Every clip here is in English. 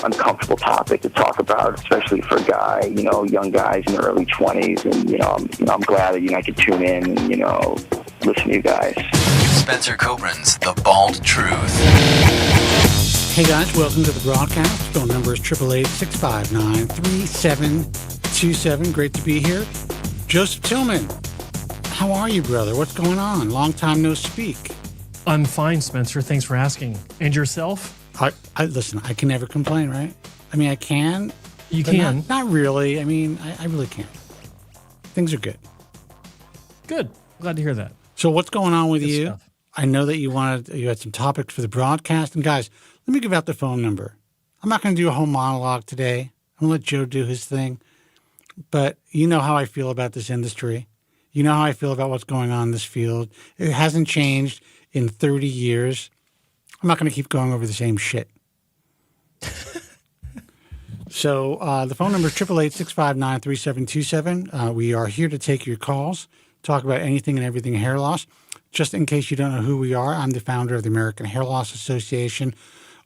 uncomfortable topic to talk about, especially for a guy, young guys in their early 20s. And, I'm glad that, I could tune in and, listen to you guys. Spencer Kobren's The Bald Truth. Hey guys, welcome to the broadcast. Phone number is 888-659-3727. Great to be here. Joseph Tillman, how are you, brother? What's going on? Long time no speak. I'm fine, Spencer. Thanks for asking. And yourself? Listen, I can never complain, right? I mean, I can. You can. Not really. I mean, I really can't. Things are good. Good. Glad to hear that. So what's going on with Good you? stuff. I know that you had some topics for the broadcast. And guys, let me give out the phone number. I'm not going to do a whole monologue today. I'm going to let Joe do his thing. But you know how I feel about this industry. You know how I feel about what's going on in this field. It hasn't changed in 30 years. I'm not going to keep going over the same shit. So the phone number is 888-659-3727. We are here to take your calls, talk about anything and everything hair loss. Just in case you don't know who we are, I'm the founder of the American Hair Loss Association,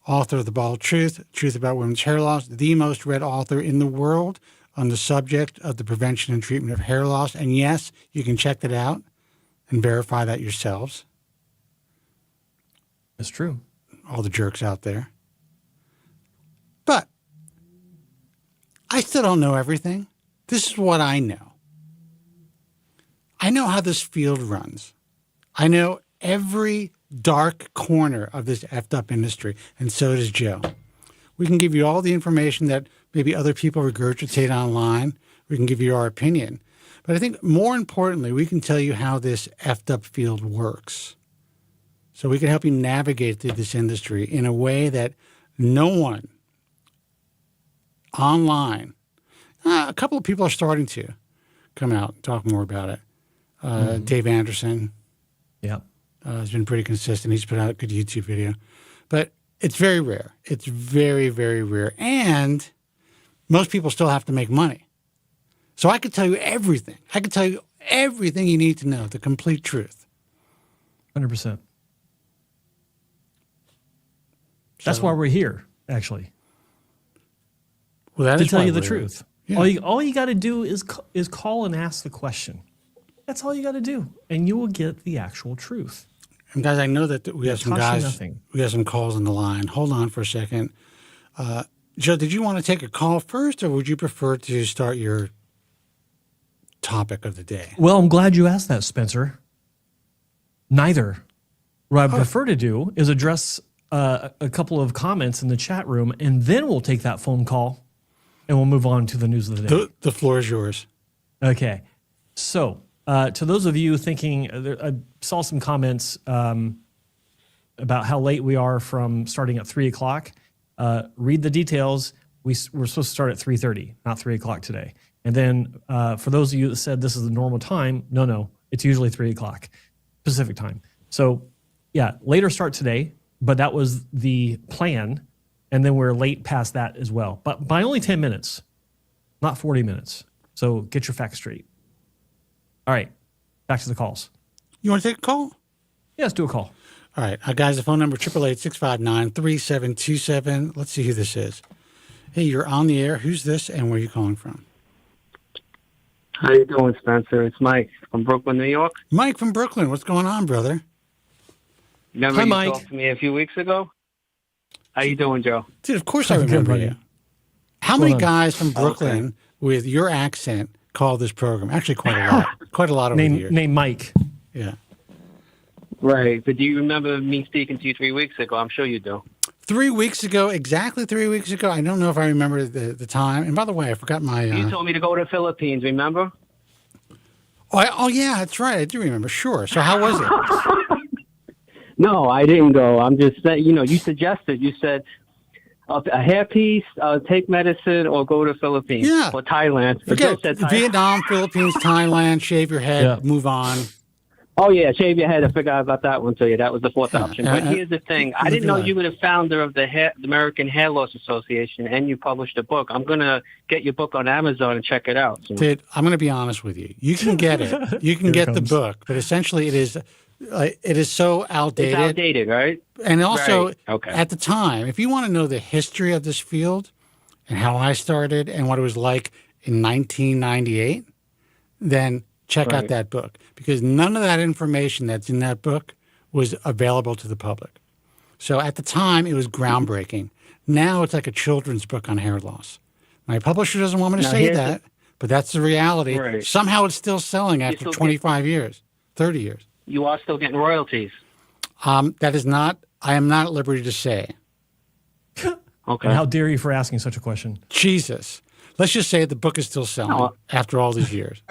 author of The Bald Truth, Truth About Women's Hair Loss, the most read author in the world on the subject of the prevention and treatment of hair loss. And yes, you can check that out and verify that yourselves. That's true. All the jerks out there. But I still don't know everything. This is what I know. I know how this field runs. I know every dark corner of this effed up industry, and so does Joe. We can give you all the information that maybe other people regurgitate online. We can give you our opinion. But I think more importantly, we can tell you how this effed up field works. So we can help you navigate through this industry in a way that no one online, a couple of people are starting to come out and talk more about it. Dave Anderson has been pretty consistent. He's put out a good YouTube video. But it's very rare. It's very, very rare. And most people still have to make money. So I could tell you everything. I could tell you everything you need to know, the complete truth. 100%. That's why we're here, actually. Well, that to is tell why you the we're truth. here. Yeah. All you got to do is call and ask the question. That's all you got to do, and you will get the actual truth. And guys, I know that we have some guys. Nothing. We have some calls on the line. Hold on for a second. Joe, did you want to take a call first, or would you prefer to start your topic of the day? Well, I'm glad you asked that, Spencer. Neither. What I prefer to do is address a couple of comments in the chat room, and then we'll take that phone call, and we'll move on to the news of the day. The floor is yours. Okay. So, to those of you thinking, I saw some comments about how late we are from starting at 3 o'clock. Read the details. We're supposed to start at 3:30, not 3 o'clock today. And then for those of you that said this is the normal time, no, it's usually 3 o'clock Pacific time. So, yeah, later start today, but that was the plan. And then we're late past that as well. But by only 10 minutes, not 40 minutes. So get your facts straight. All right, back to the calls. You want to take a call? Yeah, let's do a call. All right, guys, the phone number 888-659-3727. Let's see who this is. Hey, you're on the air. Who's this, and where are you calling from? How you doing, Spencer? It's Mike from Brooklyn, New York. Mike from Brooklyn. What's going on, brother? Remember Hi, you Mike. talked to me a few weeks ago? How you doing, Joe? Dude, of course I remember buddy. you. How many guys from Brooklyn with your accent call this program? Actually, quite a lot. Quite a lot over the years. Name Mike. Yeah. Right, but do you remember me speaking to you 3 weeks ago? I'm sure you do. 3 weeks ago, exactly 3 weeks ago. I don't know if I remember the time. And by the way, I forgot my... You told me to go to the Philippines, remember? Oh, yeah, that's right. I do remember. Sure. So how was it? No, I didn't go. I'm just saying, you suggested, you said a hairpiece, take medicine, or go to the Philippines. Yeah. Or Thailand. Forget Joe said Thailand. Vietnam, Philippines, Thailand, shave your head, move on. Oh yeah, shave your head. I forgot about that one too. Yeah, that was the fourth option. But here's the thing: I didn't know you were the founder of the American Hair Loss Association, and you published a book. I'm gonna get your book on Amazon and check it out. So. Dude, I'm going to be honest with you. You can get it. You can get the book, but essentially it is so outdated. It's outdated, right? And also, right. Okay. At the time, if you want to know the history of this field and how I started and what it was like in 1998, then check out that book, because none of that information that's in that book was available to the public. So at the time, it was groundbreaking. Now it's like a children's book on hair loss. My publisher doesn't want me to say that, but that's the reality. Right. Somehow it's still selling after 25 years, 30 years. You are still getting royalties. That is not, I am not at liberty to say. Okay. And how dare you for asking such a question? Jesus. Let's just say the book is still selling after all these years.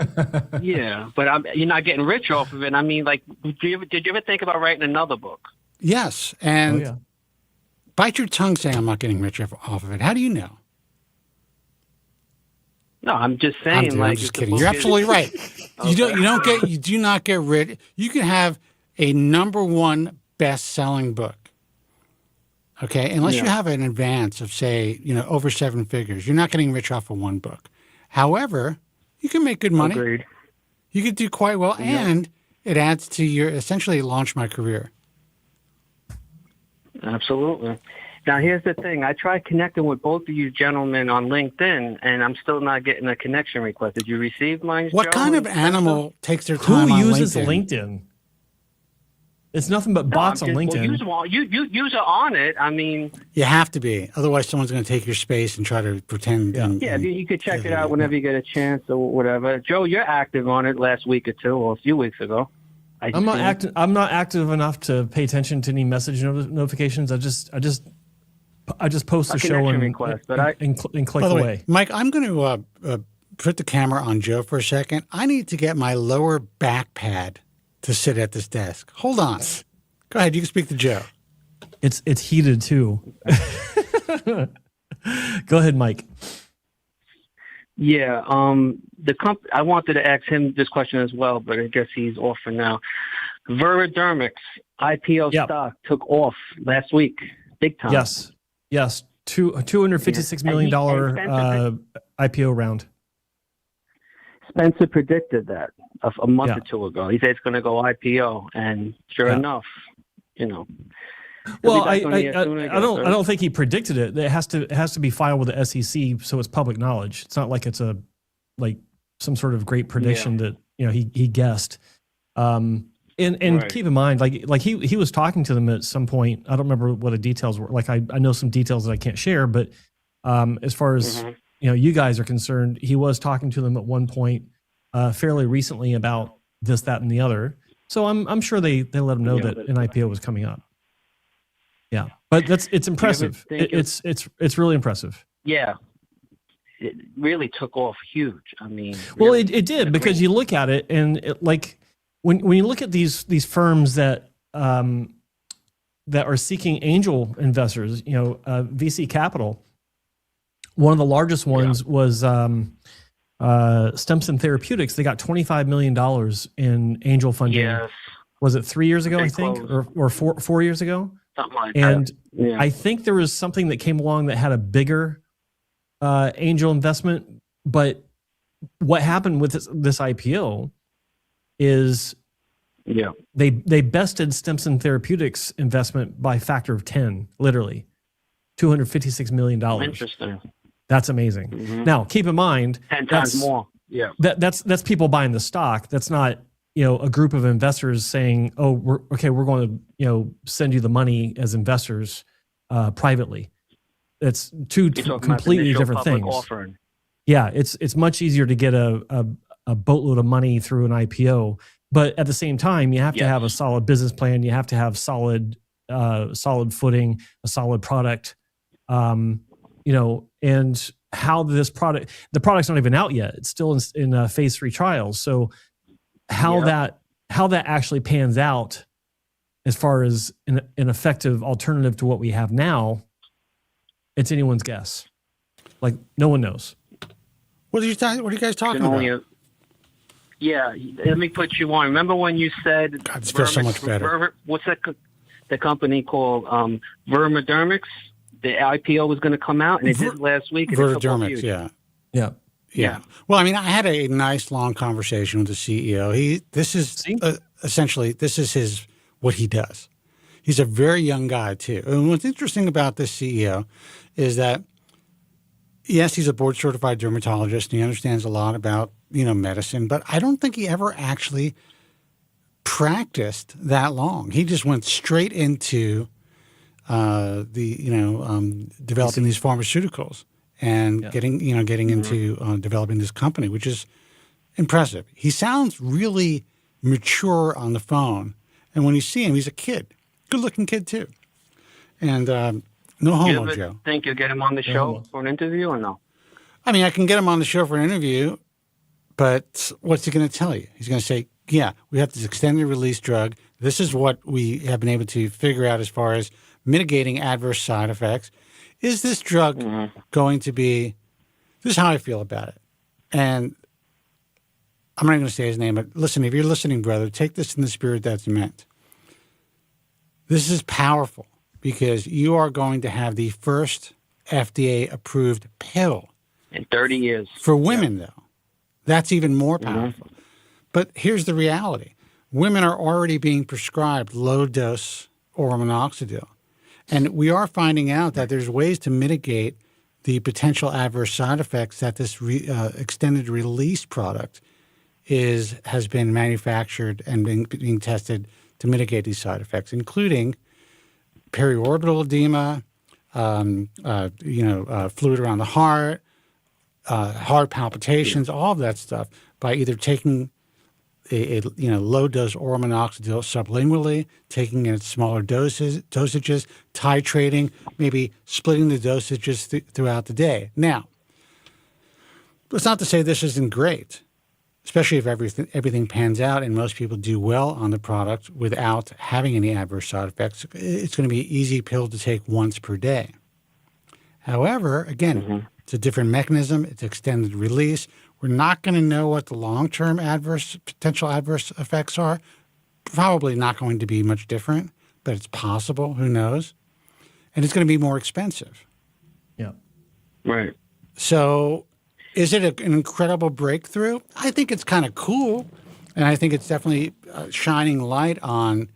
Yeah, but you're not getting rich off of it. I mean, like, did you ever think about writing another book? Yes, and bite your tongue saying I'm not getting rich off of it. How do you know? No, I'm just saying. I'm just kidding. You're absolutely right. You do not get rich. You can have a #1 best-selling book. Okay, unless you have an advance of, say, over 7 figures, you're not getting rich off of one book. However, you can make good money. Agreed. You could do quite well, and it adds to your, essentially launch my career. Absolutely. Now, here's the thing. I tried connecting with both of you gentlemen on LinkedIn, and I'm still not getting a connection request. Did you receive mine, What Joe? kind of animal takes their time on LinkedIn? Who uses LinkedIn? It's nothing but bots on LinkedIn. Well, you are on it. I mean, you have to be. Otherwise, someone's going to take your space and try to pretend. Yeah, you could check it out whenever you get a chance or whatever. Joe, you're active on it last week or two, or a few weeks ago. I'm not active enough to pay attention to any message notifications. I just post a show and click away. Mike, I'm going to put the camera on Joe for a second. I need to get my lower back pad to sit at this desk. Hold on. Go ahead. You can speak to Joe. It's heated too. Go ahead, Mike. Yeah. I wanted to ask him this question as well, but I guess he's off for now. Veradermics IPO stock took off last week, big time. Yes. $256 million IPO round. Spencer predicted that a month or two ago. He said it's going to go IPO, and sure enough, Well, I don't think he predicted it. It has to be filed with the SEC, so it's public knowledge. It's not like it's some sort of great prediction that he guessed. And keep in mind, like he was talking to them at some point. I don't remember what the details were. Like I know some details that I can't share, but as far as you guys are concerned, he was talking to them at one point fairly recently about this, that, and the other. So I'm sure they let him know that an IPO was coming up. Yeah, but it's impressive. It's really impressive. Yeah, it really took off huge. I mean, well, it did, because you look at it and when you look at these firms that are seeking angel investors, VC capital. One of the largest ones was Stemson Therapeutics. They got $25 million in angel funding. Yes. Was it 3 years ago, I think, or 4 years ago? Something like and that. Yeah. I think there was something that came along that had a bigger angel investment. But what happened with this IPO is they bested Stemson Therapeutics investment by a factor of 10, literally. $256 million. Interesting. That's amazing. Mm-hmm. Now, keep in mind, 10 times more. Yeah. That's people buying the stock. That's not, a group of investors saying, "Oh, we're going to, send you the money as investors privately." It's two completely different things. Offering. Yeah, it's much easier to get a boatload of money through an IPO, but at the same time, you have to have a solid business plan. You have to have solid footing, a solid product. And how the product's not even out yet. It's still in phase 3 trials. So how that actually pans out as far as an effective alternative to what we have now, it's anyone's guess. Like, no one knows. What are you guys talking about? Yeah, let me put you on. Remember when you said God, this feels so much better. What's that? The company called Veradermics. The IPO was going to come out, and it did last week. Veradermics, yeah. Yeah. Well, I mean, I had a nice long conversation with the CEO. This is essentially what he does. He's a very young guy too. And what's interesting about this CEO is that, yes, he's a board certified dermatologist and he understands a lot about, medicine, but I don't think he ever actually practiced that long. He just went straight into developing these pharmaceuticals and getting into developing this company, which is impressive. He sounds really mature on the phone, and when you see him, he's a kid, good-looking kid too, and no homo, Joe. Think you'll get him on the show for an interview or no? I mean, I can get him on the show for an interview, but what's he going to tell you? He's going to say, yeah, we have this extended release drug. This is what we have been able to figure out as far as mitigating adverse side effects. Is this drug going to be – this is how I feel about it. And I'm not going to say his name, but listen, if you're listening, brother, take this in the spirit that's meant. This is powerful because you are going to have the first FDA-approved pill. In 30 years. For women, though. That's even more powerful. But here's the reality. Women are already being prescribed low-dose oral minoxidil. And we are finding out that there's ways to mitigate the potential adverse side effects that this extended release product has been manufactured and being tested to mitigate these side effects, including periorbital edema, fluid around the heart, heart palpitations, all of that stuff, by either taking a low-dose oral minoxidil sublingually, taking it at smaller dosages, titrating, maybe splitting the dosages throughout the day. Now, it's not to say this isn't great, especially if everything pans out and most people do well on the product without having any adverse side effects. It's going to be an easy pill to take once per day. However, again, it's a different mechanism. It's extended release. We're not going to know what the long-term potential adverse effects are. Probably not going to be much different, but it's possible. Who knows? And it's going to be more expensive. Yeah. Right. So is it an incredible breakthrough? I think it's kind of cool, and I think it's definitely shining light on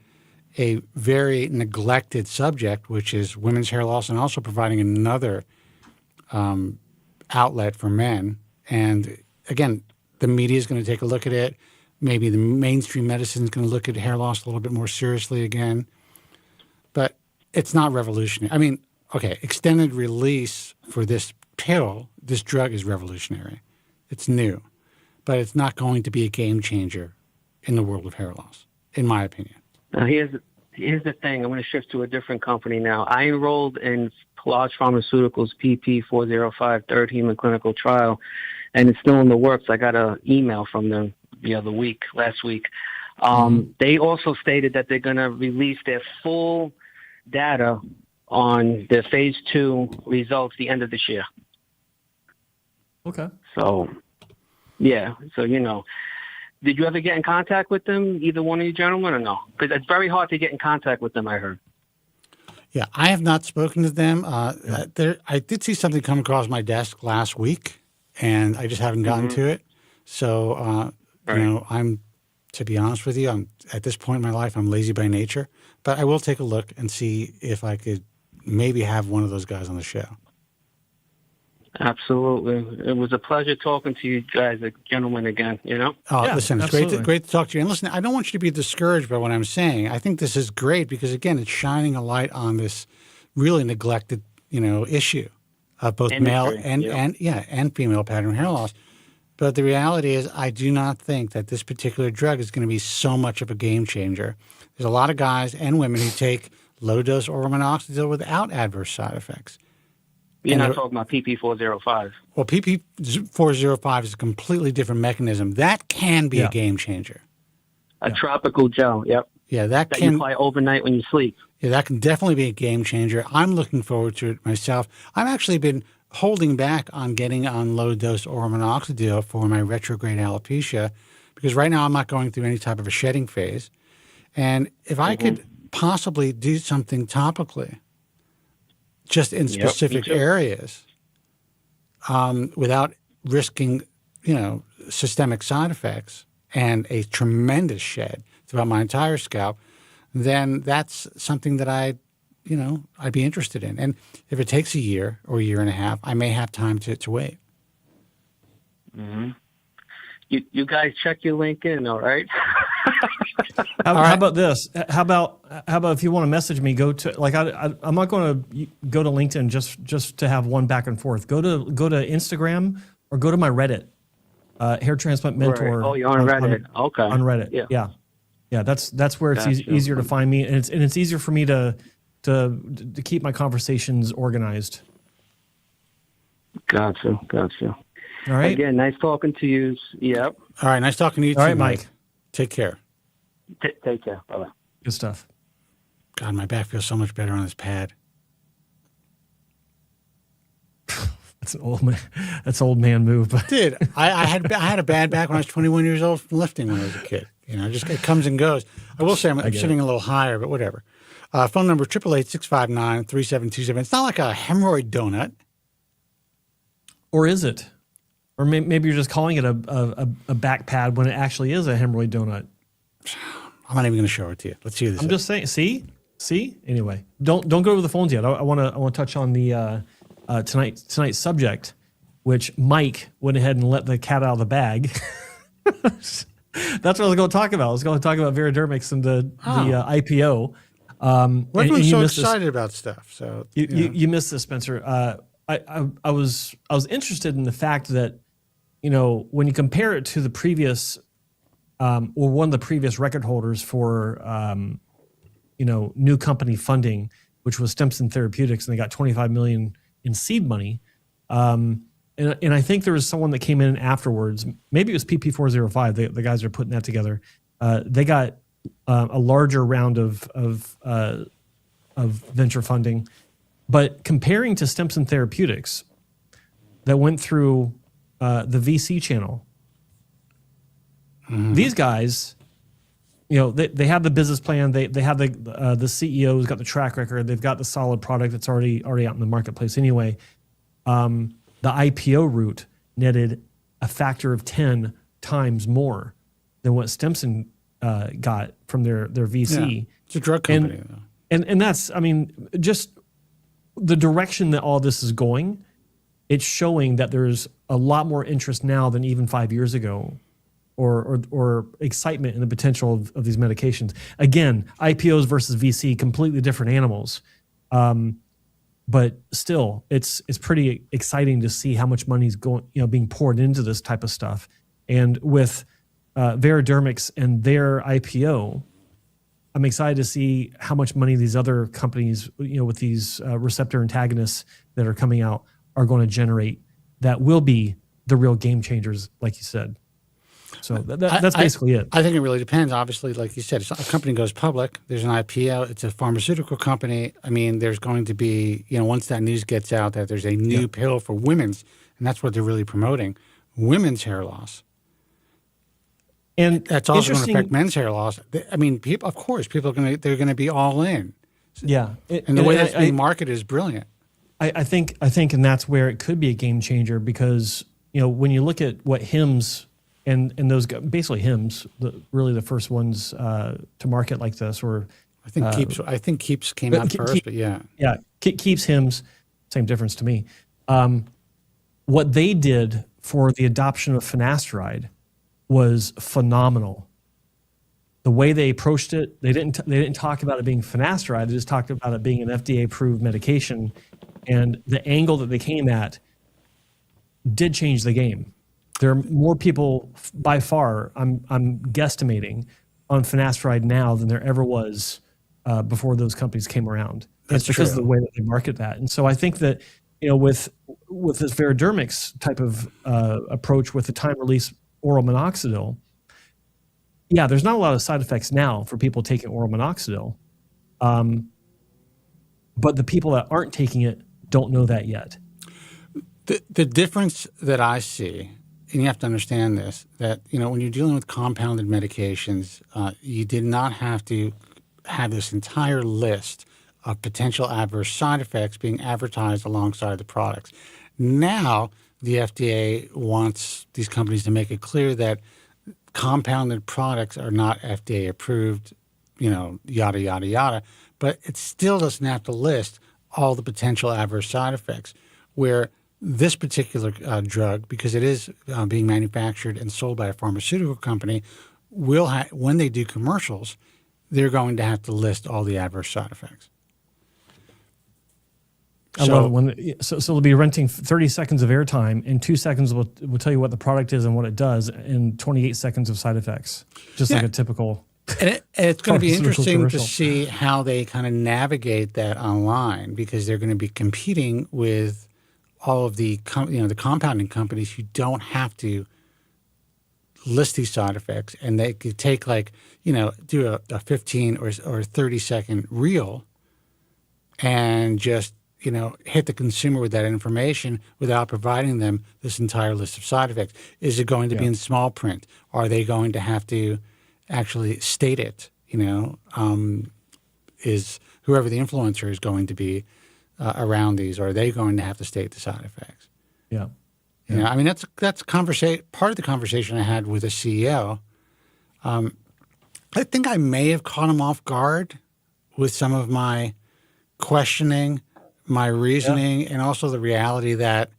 a very neglected subject, which is women's hair loss, and also providing another outlet for men. And again, the media is going to take a look at it. Maybe the mainstream medicine is going to look at hair loss a little bit more seriously again. But it's not revolutionary. I mean, okay, extended release for this pill, this drug is revolutionary. It's new. But it's not going to be a game changer in the world of hair loss, in my opinion. Now, here's the thing. I'm going to shift to a different company now. I enrolled in Large Pharmaceuticals PP405 third human clinical trial, and it's still in the works. I got an email from them last week. They also stated that they're going to release their full data on their phase 2 results the end of this year. Okay. So, yeah. So, did you ever get in contact with them, either one of you gentlemen, or no? Because it's very hard to get in contact with them, I heard. Yeah, I have not spoken to them. I did see something come across my desk last week, and I just haven't gotten to it. So, I'm, to be honest with you, I'm at this point in my life, I'm lazy by nature. But I will take a look and see if I could maybe have one of those guys on the show. Absolutely. It was a pleasure talking to you guys, gentlemen, again, Listen, it's great to talk to you. And listen, I don't want you to be discouraged by what I'm saying. I think this is great because, again, it's shining a light on this really neglected, issue of both male and female pattern hair loss. But the reality is I do not think that this particular drug is going to be so much of a game changer. There's a lot of guys and women who take low-dose oral minoxidil without adverse side effects. You're not talking about PP405. Well, PP405 is a completely different mechanism. That can be a game changer. A tropical gel, yep. Yeah, that you apply overnight when you sleep. Yeah, that can definitely be a game changer. I'm looking forward to it myself. I've actually been holding back on getting on low-dose oral minoxidil for my retrograde alopecia because right now I'm not going through any type of a shedding phase. And if I could possibly do something topically, just in specific areas, without risking, systemic side effects and a tremendous shed throughout my entire scalp, then that's something that I'd be interested in. And if it takes a year or a year and a half, I may have time to wait. Mm-hmm. You guys check your LinkedIn, all right? How about this? How about if you want to message me, go to I'm not going to go to LinkedIn just to have one back and forth. Go to Instagram or go to my Reddit, Hair Transplant Mentor. Right. Oh, you're on Reddit. Okay. On Reddit. Yeah. That's where it's easier to find me, and it's easier for me to keep my conversations organized. Gotcha. All right. Again, nice talking to you. Yep. All right. Nice talking to you too, all right, Mike. Take care. Take care. Bye-bye. Good stuff. God, my back feels so much better on this pad. That's an old man move. But Dude, I had a bad back when I was 21 years old from lifting when I was a kid. Just it comes and goes. I will say I'm sitting a little higher, but whatever. Phone number 888-659-3727. It's not like a hemorrhoid donut. Or is it? Or maybe you're just calling it a back pad when it actually is a hemorrhoid donut. I'm not even going to show it to you. Let's see this. I'm just saying. See. Anyway, don't go over the phones yet. I want to touch on the tonight's subject, which Mike went ahead and let the cat out of the bag. That's what I was going to talk about. I was going to talk about Veradermics and the IPO. Everyone's so excited about stuff. So you missed this, Spencer. I was interested in the fact that when you compare it to the previous or one of the previous record holders for new company funding, which was Stimson Therapeutics, and they got $25 million in seed money. And I think there was someone that came in afterwards. Maybe it was PP405. The guys are putting that together. They got a larger round of venture funding. But comparing to Stimson Therapeutics, that went through the VC channel, these guys, they have the business plan. They have the CEO who's got the track record. They've got the solid product that's already out in the marketplace anyway. The IPO route netted a factor of 10 times more than what Stimson got from their VC. Yeah, it's a drug company, though. And that's, just the direction that all this is going, it's showing that there's a lot more interest now than even 5 years ago, or excitement in the potential of these medications. Again, IPOs versus VC, completely different animals. But still, it's pretty exciting to see how much money is being poured into this type of stuff. And with Veradermics and their IPO, I'm excited to see how much money these other companies, with these receptor antagonists that are coming out, are going to generate. That will be the real game changers, like you said. So that's basically it. I think it really depends. Obviously, like you said, if a company goes public, there's an IPO, it's a pharmaceutical company. There's going to be, once that news gets out that there's a new pill for women's, and that's what they're really promoting, women's hair loss. And that's also going to affect men's hair loss. People, of course, they're going to be all in. Yeah. And the way that's being marketed is brilliant. I think, and that's where it could be a game changer, because, when you look at what Hims and those basically Hims, really the first ones to market like this, or I think Keeps came out first, but yeah. Yeah, Keeps, Hims, same difference to me. What they did for the adoption of finasteride was phenomenal. The way they approached it, they didn't talk about it being finasteride. They just talked about it being an FDA-approved medication, and the angle that they came at did change the game. There are more people, by far, I'm guesstimating, on finasteride now than there ever was before those companies came around. It's because of the way that they market that. And so I think that with this Veradermics type of approach with the time-release oral minoxidil, there's not a lot of side effects now for people taking oral minoxidil. But the people that aren't taking it don't know that yet. The difference that I see and you have to understand this, that, when you're dealing with compounded medications, you did not have to have this entire list of potential adverse side effects being advertised alongside the products. Now, the FDA wants these companies to make it clear that compounded products are not FDA approved, yada, yada, yada. But it still doesn't have to list all the potential adverse side effects, where this particular drug, because it is being manufactured and sold by a pharmaceutical company, when they do commercials, they're going to have to list all the adverse side effects. I love it when so they'll be renting 30 seconds of airtime, and 2 seconds will tell you what the product is and what it does, and 28 seconds of side effects, just like a typical. And it's going to be interesting commercial. to see how they kind of navigate that online, because they're going to be competing with all of the the compounding companies who don't have to list these side effects, and they could take do a 15 or 30-second reel and just hit the consumer with that information without providing them this entire list of side effects. Is it going to be in small print? Are they going to have to actually state it? Is whoever the influencer is going to be around these, or are they going to have to state the side effects? Yeah. That's conversation. Part of the conversation I had with a CEO. I think I may have caught him off guard with some of my questioning, my reasoning, and also the reality that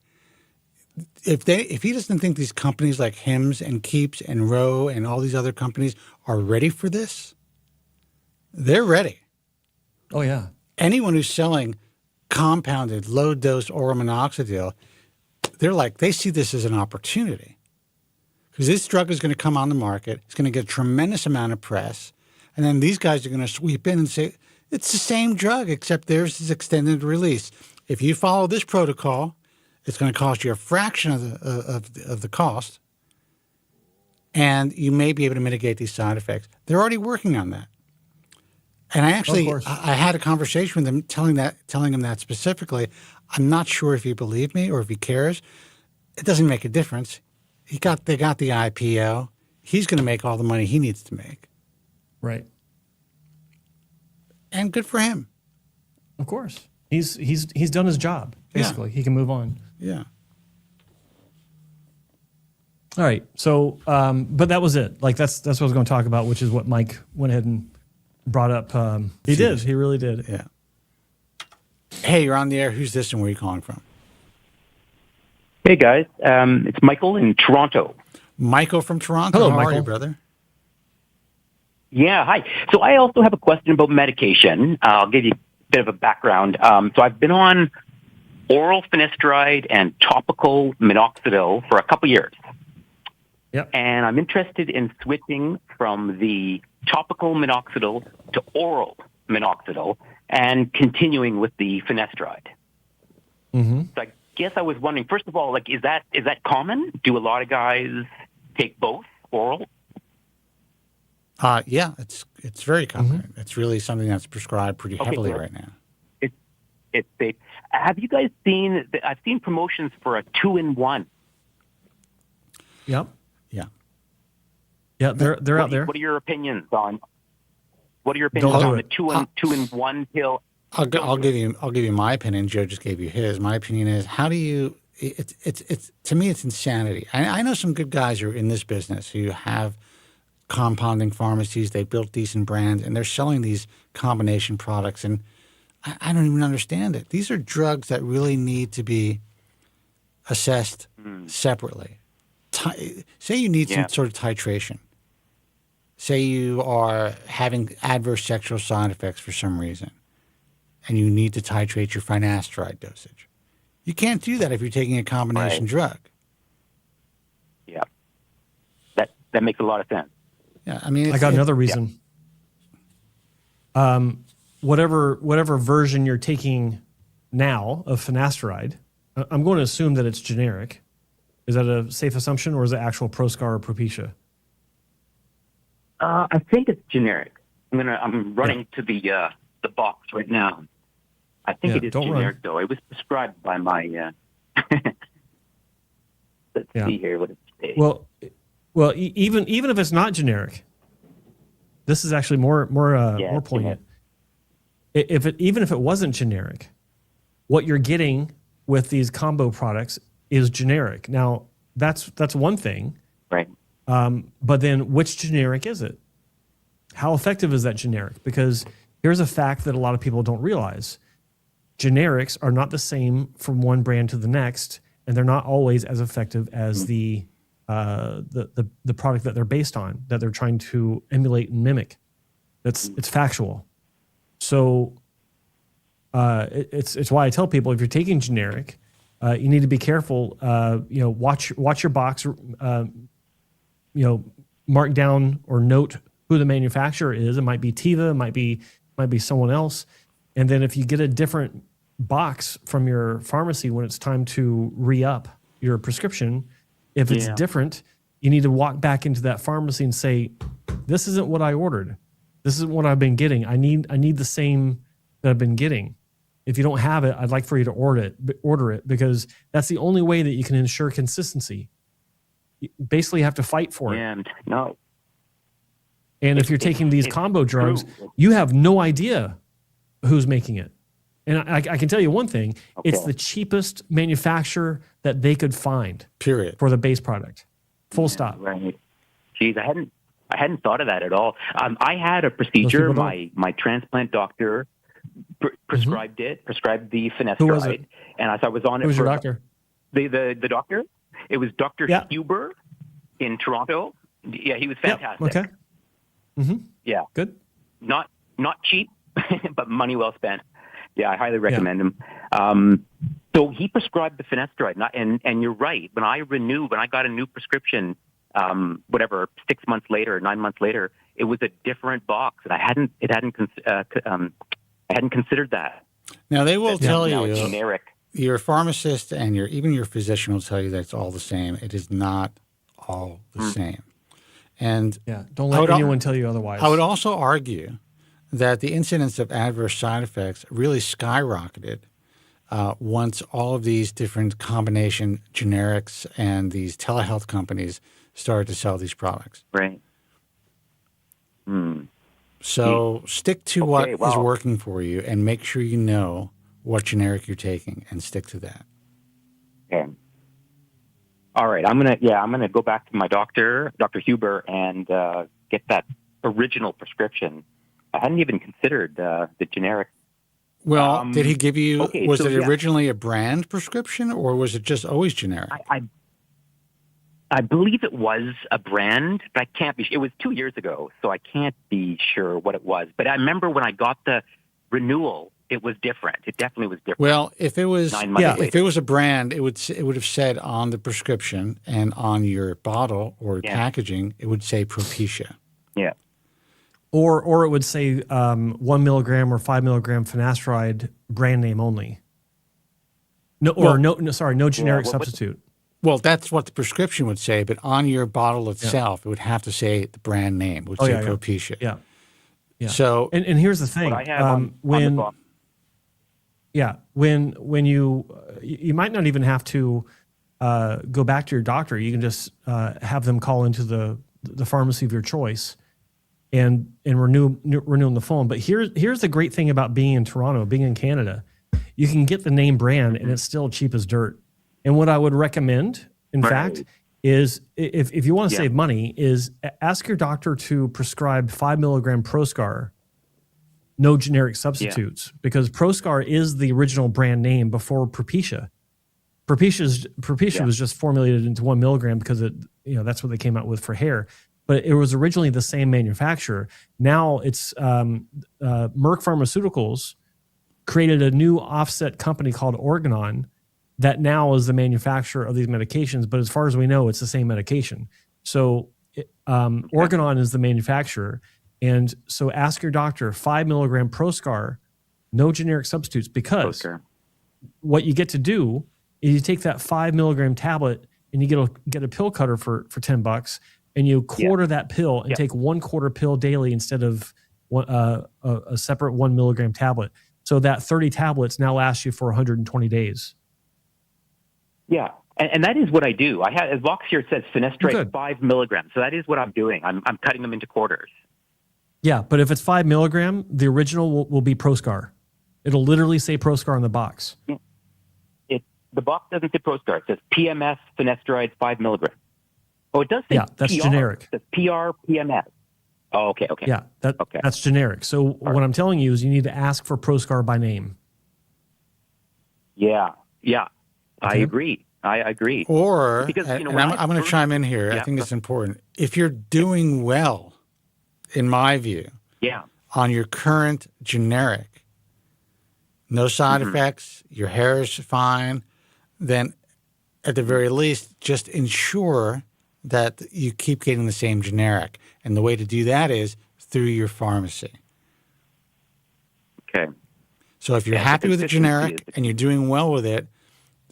if he doesn't think these companies like Hims and Keeps and Roe and all these other companies are ready for this, they're ready. Oh yeah. Anyone who's selling compounded low-dose oral minoxidil, they see this as an opportunity, because this drug is going to come on the market. It's going to get a tremendous amount of press, and then these guys are going to sweep in and say, it's the same drug, except theirs is extended release. If you follow this protocol, it's going to cost you a fraction of the cost, and you may be able to mitigate these side effects. They're already working on that. And I had a conversation with him, telling him that specifically. I'm not sure if he believed me or if he cares. It doesn't make a difference. They got the IPO. He's going to make all the money he needs to make. Right. And good for him. Of course. He's done his job. Basically, he can move on. Yeah. All right. So, but that was it. That's what I was going to talk about, which is what Mike went ahead and brought up. He did. He really did. Yeah. Hey, you're on the air. Who's this and where are you calling from? Hey, guys. It's Michael in Toronto. Michael from Toronto. Hello, How Michael. are you, brother? Yeah, hi. So I also have a question about medication. I'll give you a bit of a background. So I've been on oral finasteride and topical minoxidil for a couple years. Yep. And I'm interested in switching from the topical minoxidil to oral minoxidil and continuing with the finasteride. Mm-hmm. So I guess I was wondering, first of all, is that common? Do a lot of guys take both oral? Yeah, it's very common. Mm-hmm. It's really something that's prescribed pretty heavily cool. right now. It's safe. Have you guys seen? I've seen promotions for a 2-in-1. Yep. Yeah. Yeah, they're out there. What are your opinions on? Don't do the it. 2-in-1 pill? I'll give you my opinion. Joe just gave you his. My opinion is, how do you? It's to me, it's insanity. I know some good guys who are in this business who have compounding pharmacies. They built decent brands, and they're selling these combination products. And I don't even understand it. These are drugs that really need to be assessed separately. Say you need some sort of titration. Say you are having adverse sexual side effects for some reason, and you need to titrate your finasteride dosage. You can't do that if you're taking a combination drug. Yeah, that makes a lot of sense. Yeah, I mean, I got another reason. Whatever version you're taking now of finasteride, I'm going to assume that it's generic. Is that a safe assumption, or is it actual Proscar or Propecia? I think it's generic. I'm running to the box right now. I think it is generic, though. It was prescribed by my. Let's see here what it's Well, even if it's not generic, this is actually more poignant. Even if it wasn't generic, what you're getting with these combo products is generic. Now, that's one thing. Right. But then which generic is it? How effective is that generic? Because here's a fact that a lot of people don't realize. Generics are not the same from one brand to the next, and they're not always as effective as the product that they're based on, that they're trying to emulate and mimic. It's factual. So it's why I tell people, if you're taking generic, you need to be careful. Watch your box. Mark down or note who the manufacturer is. It might be Teva, it might be someone else. And then if you get a different box from your pharmacy when it's time to re-up your prescription, if it's different, you need to walk back into that pharmacy and say, this isn't what I ordered. This isn't what I've been getting. I need the same that I've been getting. If you don't have it, I'd like for you to order it because that's the only way that you can ensure consistency. You basically have to fight for it. And no. And if you're taking these combo drugs, you have no idea who's making it. And I can tell you one thing, it's the cheapest manufacturer that they could find. Period. For the base product. Full stop. Right. Geez, I hadn't thought of that at all. I had a procedure. My transplant doctor prescribed the finasteride. Who was it? And I was on it. Who was your doctor? The doctor? It was Dr. Huber in Toronto. Yeah, he was fantastic. Okay. Mm-hmm. Yeah. Good. Not cheap, but money well spent. Yeah, I highly recommend him. So he prescribed the finasteride, and you're right. When I got a new prescription, 6 months later, 9 months later, it was a different box, and I hadn't considered that. Now they will tell you generic. Your pharmacist and even your physician will tell you that it's all the same. It is not all the same. And don't let anyone tell you otherwise. I would also argue that the incidence of adverse side effects really skyrocketed once all of these different combination generics and these telehealth companies started to sell these products. Right. So stick to what is working for you and make sure you know what generic you're taking and stick to that. Okay. All right. I'm gonna go back to my doctor, Dr. Huber, and get that original prescription. I hadn't even considered the generic. Well, did he give you? Was it originally a brand prescription, or was it just always generic? I believe it was a brand, but I can't be. It was 2 years ago, so I can't be sure what it was. But I remember when I got the renewal, it was different. It definitely was different. Well, if it was, 9 months later. If it was a brand, it would have said on the prescription and on your bottle or packaging, it would say Propecia. Yeah. Or it would say 1 milligram or 5 milligram finasteride brand name only. No generic substitute. Well, that's what the prescription would say, but on your bottle itself, it would have to say the brand name. It would say Propecia. Yeah. Yeah. So, and here's the thing: what I have on the box. when you might not even have to go back to your doctor. You can just have them call into the pharmacy of your choice and renew on the phone. But here's the great thing about being in Toronto, being in Canada, you can get the name brand and it's still cheap as dirt. And what I would recommend, in fact, is if you want to save money, is ask your doctor to prescribe 5 milligram Proscar, no generic substitutes, because Proscar is the original brand name before Propecia. Propecia was just formulated into 1 milligram because that's what they came out with for hair. But it was originally the same manufacturer. Now it's Merck Pharmaceuticals created a new offset company called Organon that now is the manufacturer of these medications. But as far as we know, it's the same medication. So Organon is the manufacturer. And so ask your doctor, 5 milligram Proscar, no generic substitutes, because what you get to do is you take that 5 milligram tablet and you get a pill cutter for $10, and you quarter that pill and take 1/4 pill daily instead of a separate 1 milligram tablet. So that 30 tablets now lasts you for 120 days. Yeah. And that is what I do. I have, as Vox here says, finasteride Good. 5 milligrams. So that is what I'm doing. I'm cutting them into quarters. Yeah, but if it's 5 milligram, the original will be Proscar. It'll literally say Proscar on the box. The box doesn't say Proscar. It says PMS finasteride 5 milligrams. Oh, it does say that's PR. generic. It says PR PMS. Oh, okay. Yeah, okay. that's generic. So what I'm telling you is you need to ask for Proscar by name. Yeah. Okay. I agree. Or, Because, and when I'm going to chime in here. I think it's important. If you're doing well, in my view, on your current generic, no side effects, your hair is fine, then at the very least, just ensure that you keep getting the same generic. And the way to do that is through your pharmacy. Okay. So if you're happy with the generic and you're doing well with it,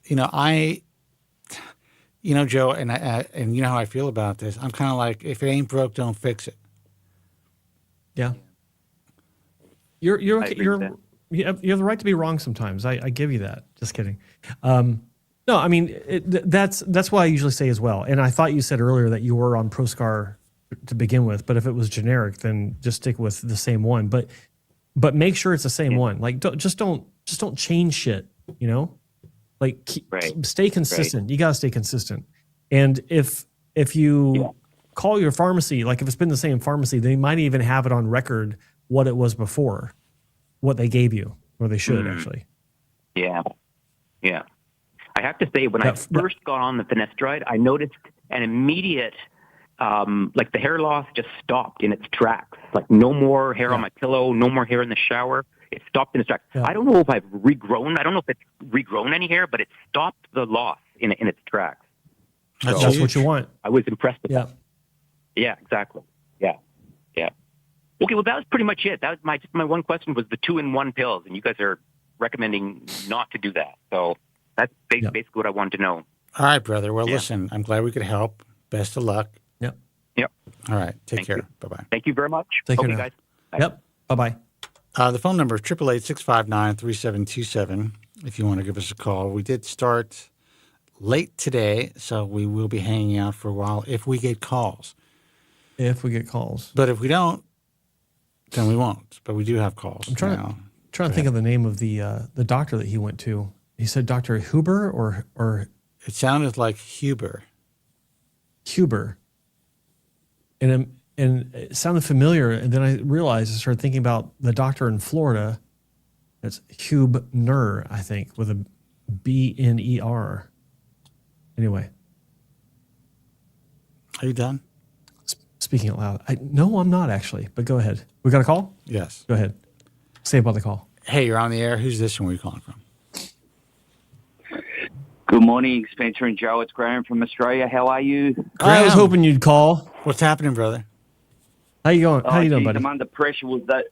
Joe, and you know how I feel about this. I'm kind of like, if it ain't broke, don't fix it. Yeah. You have the right to be wrong sometimes. I give you that. Just kidding. No, I mean, that's why I usually say as well. And I thought you said earlier that you were on Proscar to begin with, but if it was generic, then just stick with the same one. But make sure it's the same one. Like, don't change shit. Like, stay consistent. Right. You gotta stay consistent. And if you call your pharmacy, like if it's been the same pharmacy, they might even have it on record what it was before, what they gave you, or they should actually. Yeah. I have to say, when I first got on the finasteride, I noticed an immediate, like the hair loss just stopped in its tracks. Like no more hair on my pillow, no more hair in the shower. It stopped in its tracks. Yeah. I don't know if I've regrown. I don't know if it's regrown any hair, but it stopped the loss in its tracks. That's what you want. I was impressed with that. Yeah, exactly. Yeah. Okay, well, that was pretty much it. That was my one question was the 2-in-1 pills, and you guys are recommending not to do that. So that's basically what I wanted to know. All right, brother. Well, listen, I'm glad we could help. Best of luck. Yep. All right. Take care. Bye-bye. Thank you very much. Take care, guys. Bye. Yep. Bye-bye. The phone number is 888-659-3727 if you want to give us a call. We did start late today, so we will be hanging out for a while if we get calls. If we get calls. But if we don't, then we won't. But we do have calls. I'm trying to think of the name of the doctor that he went to. He said Dr. Huber or it sounded like Huber. And it sounded familiar, and then I realized I started thinking about the doctor in Florida. That's Hubner, I think, with a B-N-E-R. Anyway. Are you done? Speaking out loud. No, I'm not actually, but go ahead. We got a call? Yes. Go ahead. Say about the call. Hey, you're on the air. Who's this and where are you calling from? Good morning, Spencer and Joe. It's Graham from Australia. How are you? I was hoping you'd call. What's happening, brother? How you going? How you doing, buddy? I'm under pressure with that.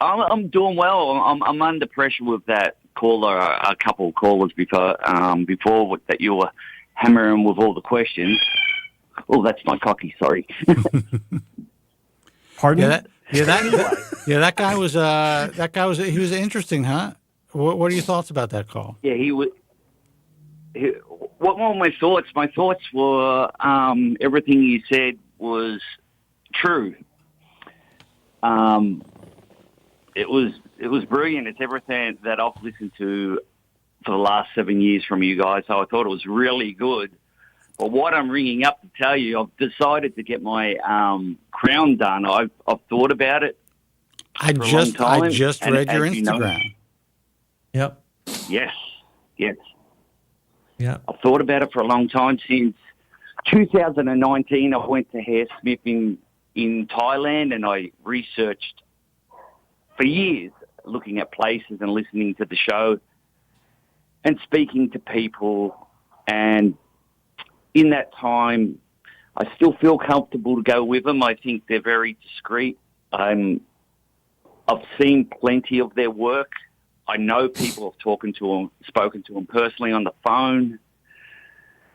I'm doing well. I'm under pressure with that caller. A couple of callers before that you were hammering with all the questions. Oh, that's my cocky. Sorry. Pardon? That guy was he was interesting, huh? What are your thoughts about that call? Yeah, he was. What were my thoughts? My thoughts were everything you said was true. It was brilliant. It's everything that I've listened to for the last 7 years from you guys. So I thought it was really good. But what I'm ringing up to tell you, I've decided to get my crown done. I've thought about it. I just read your Instagram. Yep. Yes. Yeah. I've thought about it for a long time. Since 2019, I went to Hair Smith in Thailand, and I researched for years, looking at places and listening to the show and speaking to people. And in that time, I still feel comfortable to go with them. I think they're very discreet. I've seen plenty of their work. I know people have spoken to them personally on the phone.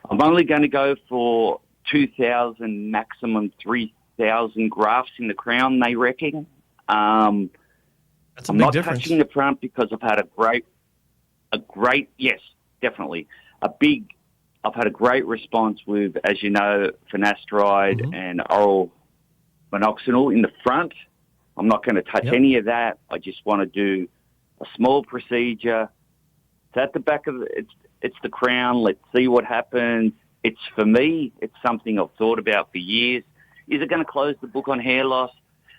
I'm only going to go for 2,000, maximum 3,000 grafts in the crown, they reckon. That's a I'm big not difference. touching the front because I've had a great, yes, definitely, a big I've had a great response with, as you know, finasteride and oral minoxidil in the front. I'm not going to touch any of that. I just want to do a small procedure. It's at the back of it's the crown. Let's see what happens. It's for me. It's something I've thought about for years. Is it going to close the book on hair loss?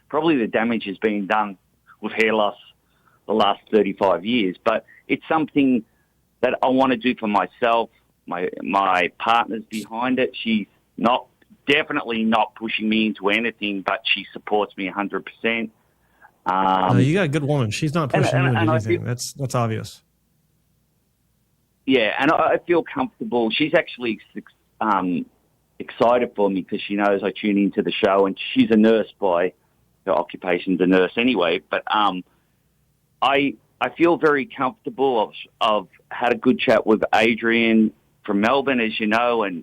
Probably the damage has been done with hair loss the last 35 years, but it's something that I want to do for myself. My partner's behind it. She's definitely not pushing me into anything, but she supports me 100%. No, you got a good woman. She's not pushing you into anything. That's obvious. Yeah, and I feel comfortable. She's actually excited for me because she knows I tune into the show, and she's a nurse by her occupation's a nurse anyway. But I feel very comfortable. I've had a good chat with Adrian from Melbourne, as you know, and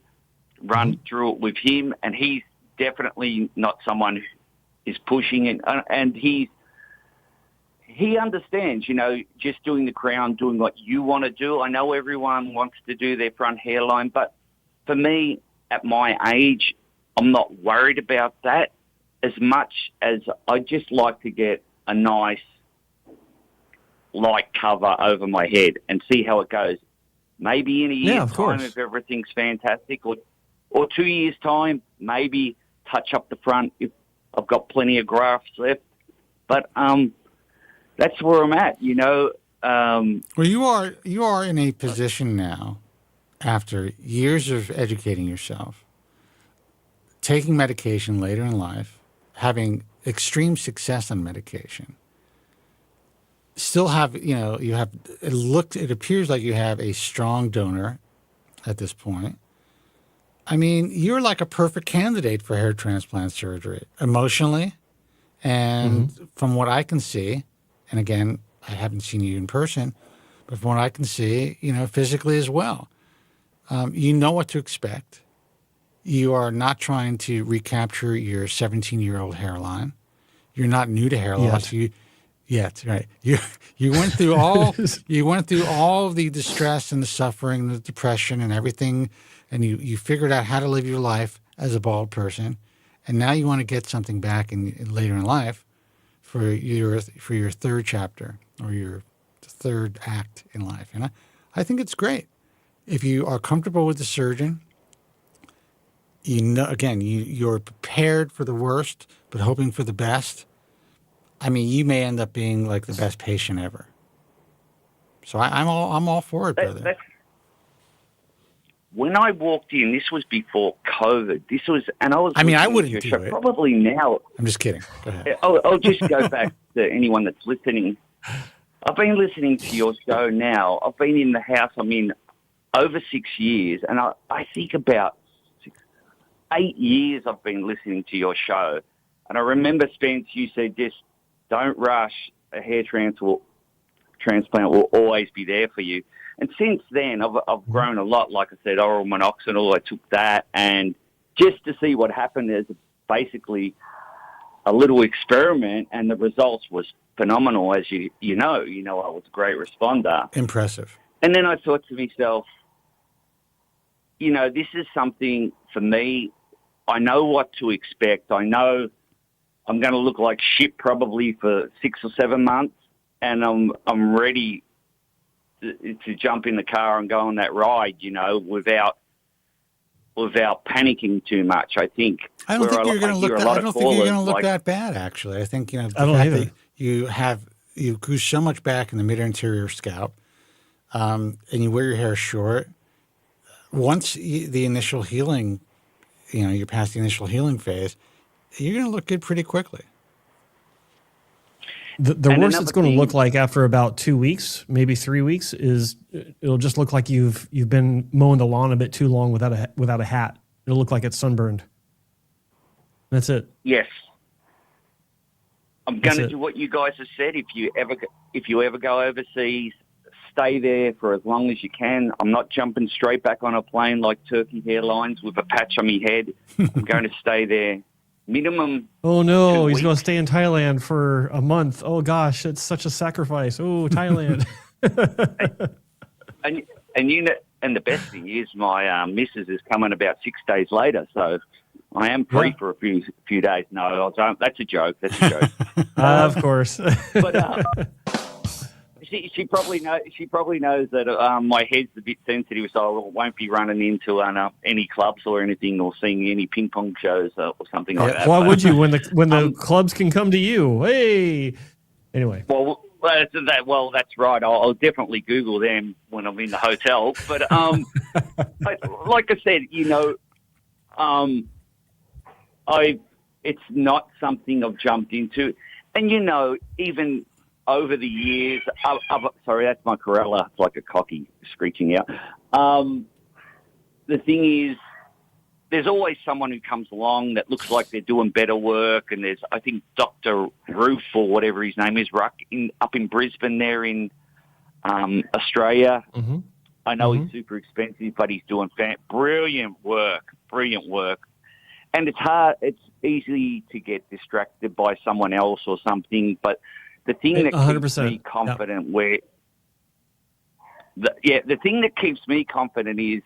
run through it with him, and he's definitely not someone who is pushing it, and he understands, just doing the crown, doing what you want to do. I know everyone wants to do their front hairline, but for me, at my age, I'm not worried about that as much as I just like to get a nice light cover over my head and see how it goes. Maybe in a year's time, if everything's fantastic, or 2 years' time, maybe touch up the front if I've got plenty of grafts left. But that's where I'm at, Well, you are in a position now, after years of educating yourself, taking medication later in life, having extreme success on medication. Still have, it appears like you have a strong donor at this point. I mean, you're like a perfect candidate for hair transplant surgery, emotionally. And from what I can see, and again, I haven't seen you in person, but from what I can see, physically as well, you know what to expect. You are not trying to recapture your 17-year-old hairline. You're not new to hair loss. Yet, right? You went through all the distress and the suffering, the depression, and everything, and you figured out how to live your life as a bald person, and now you want to get something back later in life for your third chapter or your third act in life. And I think it's great if you are comfortable with the surgeon. You're prepared for the worst, but hoping for the best. I mean, you may end up being like the best patient ever. So I'm all for it, brother. When I walked in, this was before COVID. I wouldn't do it. Probably now. I'm just kidding. Go ahead. I'll just go back to anyone that's listening. I've been listening to your show now. I've been in the house I'm in over 6 years, and I think about 8 years I've been listening to your show. And I remember, Spence, you said just don't rush. A hair transplant will always be there for you. And since then, I've grown a lot. Like I said, oral minoxidil, I took that. And just to see what happened is basically a little experiment, and the results was phenomenal, as you know. I was a great responder. Impressive. And then I thought to myself, this is something for me. I know what to expect. I know I'm going to look like shit probably for 6 or 7 months, and I'm ready to jump in the car and go on that ride, without panicking too much. I think. I don't think you're going to look. I don't think you're going to look that bad. Actually, I think the fact that you grew so much back in the mid-anterior scalp, and you wear your hair short. Once the initial healing, you're past the initial healing phase, you're going to look good pretty quickly. The worst it's going to look like after about 2 weeks, maybe 3 weeks, is it'll just look like you've been mowing the lawn a bit too long without a hat. It'll look like it's sunburned. That's it. Yes. I'm going to do what you guys have said. If you ever go overseas, stay there for as long as you can. I'm not jumping straight back on a plane like Turkey Airlines with a patch on my head. I'm going to stay there minimum. Oh no, he's going to stay in Thailand for a month. Oh gosh, it's such a sacrifice. Oh, Thailand. And the best thing is my missus is coming about 6 days later, so I am free for a few days. No, that's a joke. That's a joke. Of course. But she probably knows that my head's a bit sensitive, so I won't be running into any clubs or anything, or seeing any ping pong shows or something like that. Why would you when the clubs can come to you? Hey, anyway. Well, that's right. I'll definitely Google them when I'm in the hotel. But like I said, it's not something I've jumped into, and even over the years, sorry, that's my Corella. It's like a cocky screeching out. The thing is, there's always someone who comes along that looks like they're doing better work, and there's, I think, Dr. Roof or whatever his name is, up in Brisbane there in Australia. Mm-hmm. I know he's super expensive, but he's doing brilliant work. And it's hard, it's easy to get distracted by someone else or something, but the thing that 100%. keeps me confident the thing that keeps me confident is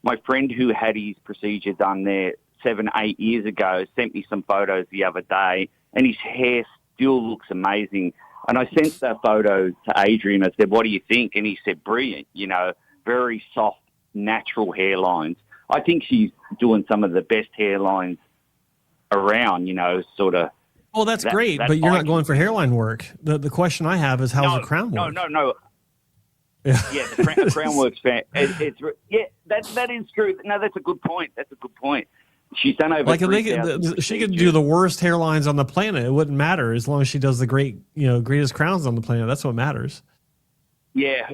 my friend who had his procedure done there 7-8 years ago sent me some photos the other day, and his hair still looks amazing. And I sent that photo to Adrian. I said, "What do you think?" And he said, "Brilliant, very soft, natural hairlines." I think she's doing some of the best hairlines around, sort of. Well, that's great, but you're not going for hairline work. The question I have is, how's the crown work? No. Yeah, the crown works fan. That is true. No, that's a good point. She's done over she could do the worst hairlines on the planet. It wouldn't matter as long as she does the greatest crowns on the planet. That's what matters. Yeah,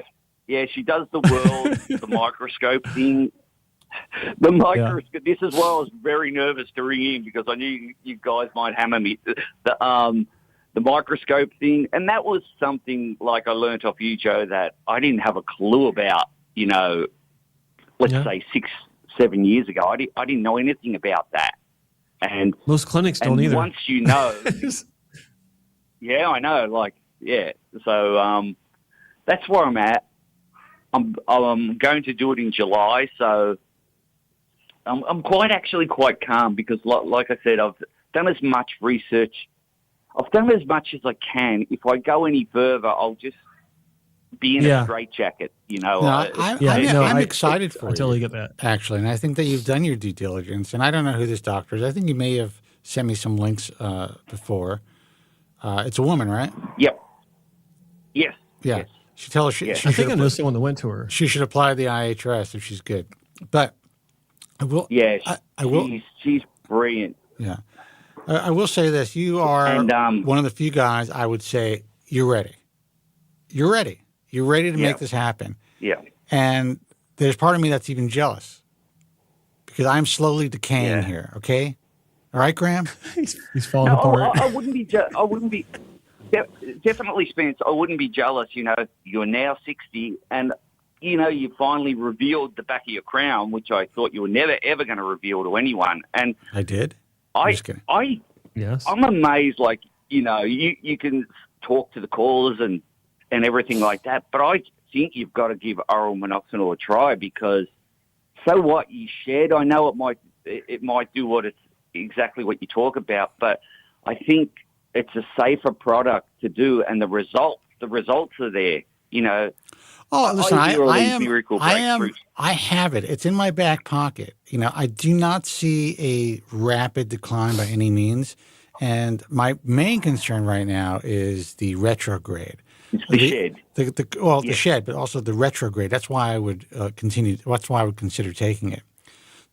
she does the microscope thing. The microscope. Yeah. This is why I was very nervous to ring in, because I knew you guys might hammer me. The microscope thing, and that was something like I learnt off you, Joe, that I didn't have a clue about. Let's say 6-7 years ago, I didn't know anything about that. And most clinics don't either. Once you know, yeah, I know. So that's where I'm at. I'm going to do it in July, so I'm quite calm, because, like I said, I've done as much research. I've done as much as I can. If I go any further, I'll just be in a straitjacket. I'm excited for you. I totally get that, actually, and I think that you've done your due diligence. And I don't know who this doctor is. I think you may have sent me some links before. It's a woman, right? Yep. Yes. Yeah. Yes. She tells us I think I know someone that went to her. She should apply the IHRS if she's good. But I will. Yeah, I will. She's brilliant. Yeah. I will say this. You are one of the few guys I would say you're ready. You're ready. You're ready to make this happen. Yeah. And there's part of me that's even jealous, because I'm slowly decaying here, okay? All right, Graham? He's falling apart. I wouldn't be definitely, Spence, I wouldn't be jealous. You're now 60, and, you finally revealed the back of your crown, which I thought you were never, ever going to reveal to anyone. And I did? Yes. I'm amazed, you can talk to the callers and everything like that, but I think you've got to give oral minoxidil a try, because so what you shed, I know it might do exactly what you talk about, but I think it's a safer product to do, and the results are there, Oh, listen, I have it. It's in my back pocket. I do not see a rapid decline by any means. And my main concern right now is the retrograde. It's the shed. The shed, but also the retrograde. That's why I would continue. That's why I would consider taking it.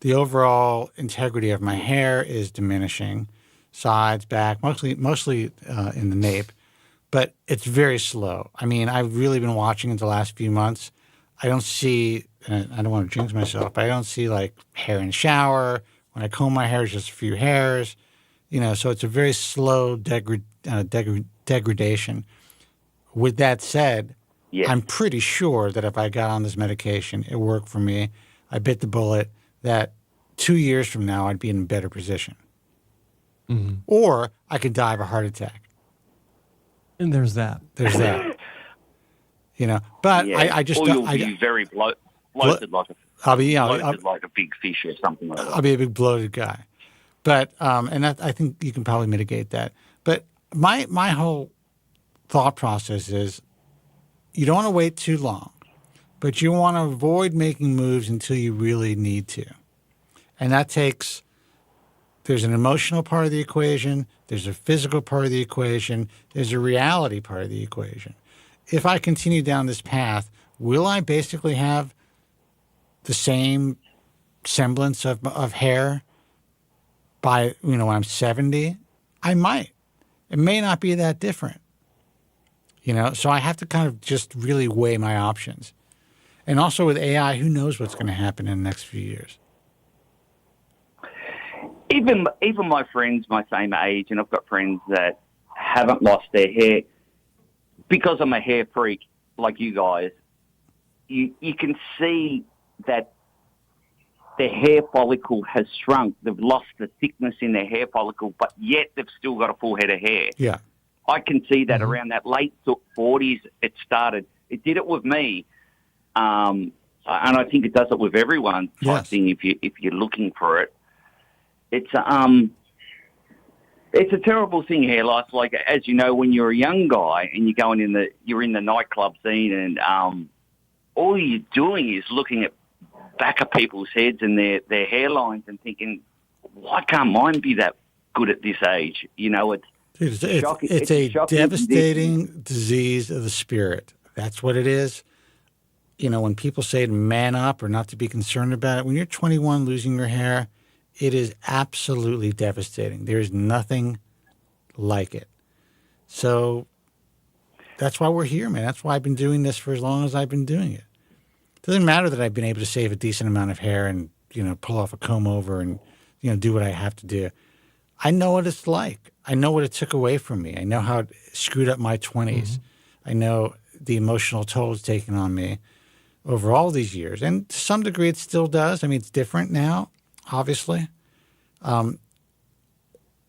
The overall integrity of my hair is diminishing, sides, back, mostly in the nape. But it's very slow. I mean, I've really been watching it the last few months. I don't see, and I don't want to jinx myself, but I don't see hair in the shower. When I comb my hair, it's just a few hairs. So it's a very slow degradation. With that said, I'm pretty sure that if I got on this medication, it worked for me. I bit the bullet that 2 years from now, I'd be in a better position. Mm-hmm. Or I could die of a heart attack. And there's that. But I just you'll be very bloated like a I'll like a big fish or something like that. I'll be a big bloated guy. But and that, I think you can probably mitigate that. But my whole thought process is you don't want to wait too long, but you want to avoid making moves until you really need to. And that takes, there's an emotional part of the equation, there's a physical part of the equation, there's a reality part of the equation. If I continue down this path, will I basically have the same semblance of hair by, when I'm 70? I might. It may not be that different. So I have to kind of just really weigh my options. And also with AI, who knows what's going to happen in the next few years? Even my friends my same age, and I've got friends that haven't lost their hair, because I'm a hair freak like you guys, you can see that their hair follicle has shrunk. They've lost the thickness in their hair follicle, but yet they've still got a full head of hair. Yeah. I can see that around that late 40s it started. It did it with me. And I think it does it with everyone type thing if you're looking for it. It's a terrible thing, hair loss. Like, as you know, when you're a young guy and you're in the nightclub scene, and all you're doing is looking at back of people's heads and their hairlines and thinking, why can't mine be that good at this age? It's a devastating disease of the spirit. That's what it is. When people say to man up or not to be concerned about it, when you're 21 losing your hair, it is absolutely devastating. There is nothing like it. So that's why we're here, man. That's why I've been doing this for as long as I've been doing it. It doesn't matter that I've been able to save a decent amount of hair and, pull off a comb over and, do what I have to do. I know what it's like. I know what it took away from me. I know how it screwed up my 20s. I know the emotional toll it's taken on me over all these years. And to some degree, it still does. I mean, it's different now, obviously.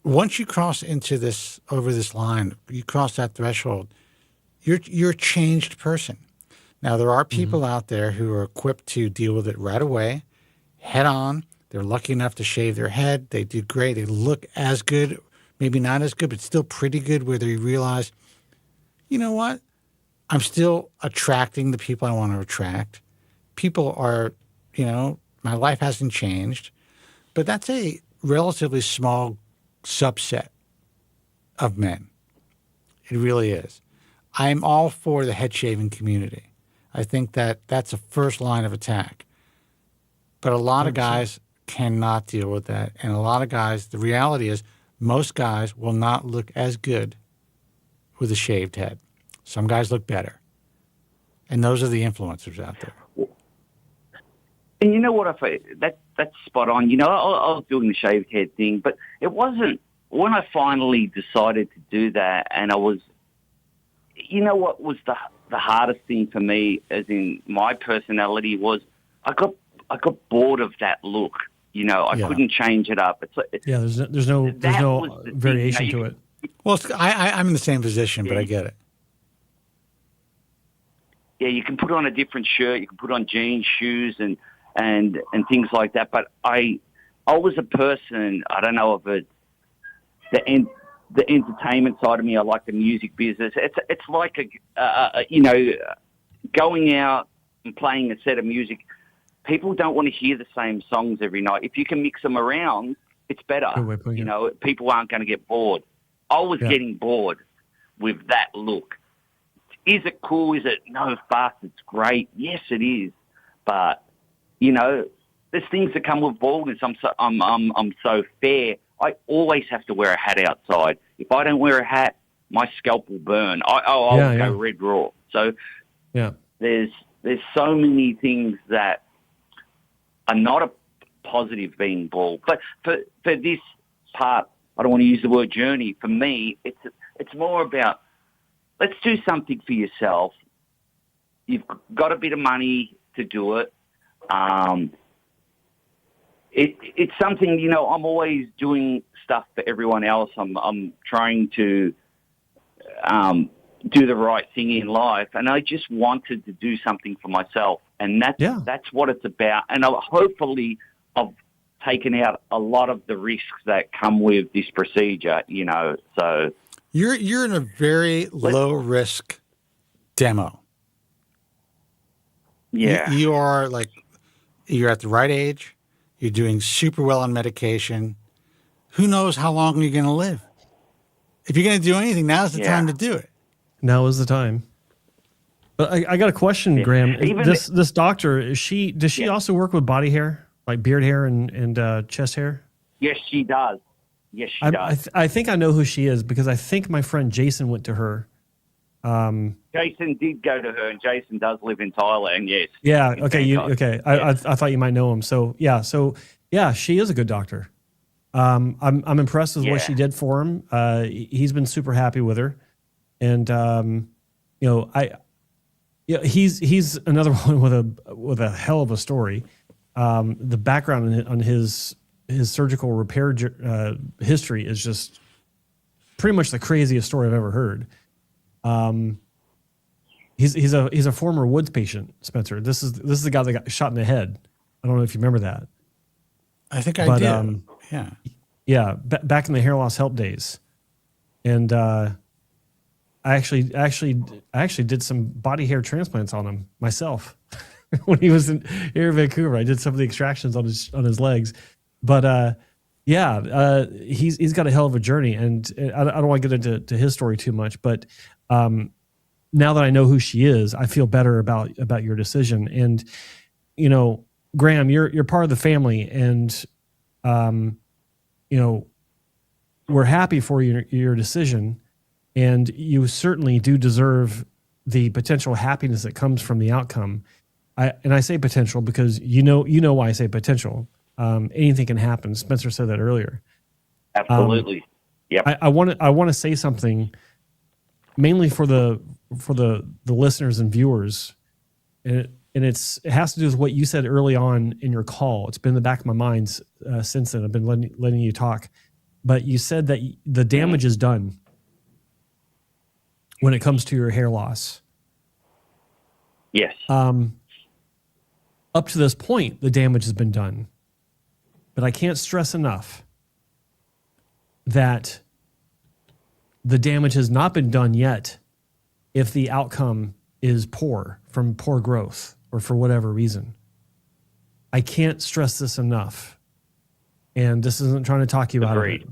Once you cross over this line, you cross that threshold, you're a changed person. Now, there are people out there who are equipped to deal with it right away, head on. They're lucky enough to shave their head. They do great. They look as good, maybe not as good, but still pretty good, where they realize, you know what? I'm still attracting the people I want to attract. People are, my life hasn't changed. But that's a relatively small subset of men. It really is. I'm all for the head shaving community. I think that that's a first line of attack. But a lot of guys cannot deal with that. And a lot of guys, the reality is, most guys will not look as good with a shaved head. Some guys look better. And those are the influencers out there. And you know what? That's spot on. I was doing the shaved head thing, but it wasn't when I finally decided to do that. And I was, what was the hardest thing for me, as in my personality, was I got bored of that look. I couldn't change it up. There's no variation to it. Well, I'm in the same position, but I get it. Yeah, you can put on a different shirt, you can put on jeans, shoes, and things like that. But I was a person. I don't know if it's the entertainment side of me. I like the music business. It's like going out and playing a set of music. People don't want to hear the same songs every night. If you can mix them around, it's better. People aren't going to get bored. I was getting bored with that look. Is it cool? Is it no fuss? It's great. Yes, it is. But there's things that come with baldness. I'm so fair. I always have to wear a hat outside. If I don't wear a hat, my scalp will burn. I'll go red raw. So there's so many things that are not a positive being bald. But for this part, I don't want to use the word journey. For me, it's more about, let's do something for yourself. You've got a bit of money to do it. It's something, I'm always doing stuff for everyone else. I'm trying to do the right thing in life, and I just wanted to do something for myself. And that's what it's about. And hopefully I've taken out a lot of the risks that come with this procedure, so. You're in a very low risk demo. Yeah. You are you're at the right age. You're doing super well on medication. Who knows how long you're going to live? If you're going to do anything, now's the time to do it. Now is the time. But I got a question, Graham. This doctor, does she also work with body hair, like beard hair and chest hair? Yes, she does. Yes, she does. I think I know who she is because I think my friend Jason went to her. Jason did go to her, and Jason does live in Thailand. Yes. Yeah. Okay. Okay. I thought you might know him. So yeah, she is a good doctor. I'm impressed with what she did for him. He's been super happy with her, and he's another one with a hell of a story. The background on his surgical repair history is just pretty much the craziest story I've ever heard. He's a former Woods patient, Spencer. This is the guy that got shot in the head. I don't know if you remember that. I think I did. Yeah. Back in the hair loss help days, and I actually did some body hair transplants on him myself when he was here in Vancouver. I did some of the extractions on his legs, but he's got a hell of a journey, and I don't want to get into his story too much, but now that I know who she is, I feel better about your decision. And Graham, you're part of the family, and we're happy for your decision, and you certainly do deserve the potential happiness that comes from the outcome. I say potential because you know why I say potential. Anything can happen. Spencer said that earlier. Absolutely. Yeah. I want to say something mainly for the listeners and viewers, and it has to do with what you said early on in your call. It's been in the back of my mind since then. I've been letting you talk, but you said that the damage is done when it comes to your hair loss. Yes. Up to this point, the damage has been done, but I can't stress enough that the damage has not been done yet if the outcome is poor from poor growth or for whatever reason. I can't stress this enough. And this isn't trying to talk you out of it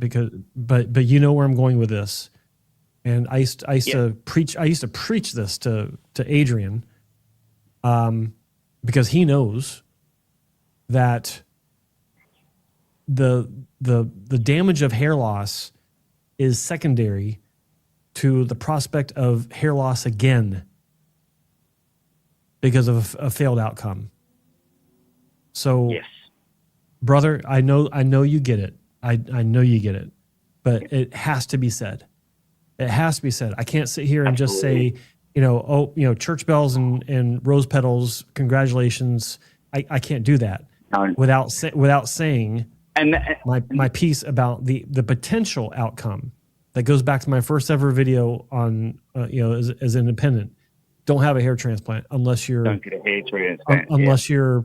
but you know where I'm going with this. And I used to preach this to Adrian, because he knows that the damage of hair loss is secondary to the prospect of hair loss again because of a failed outcome. So, yes, brother, I know you get it. I know you get it, but it has to be said. It has to be said. I can't sit here and just say, church bells and rose petals, congratulations. I can't do that without saying my piece about the potential outcome that goes back to my first ever video on as independent. Don't have a hair transplant unless you're don't get a hair transplant unless you're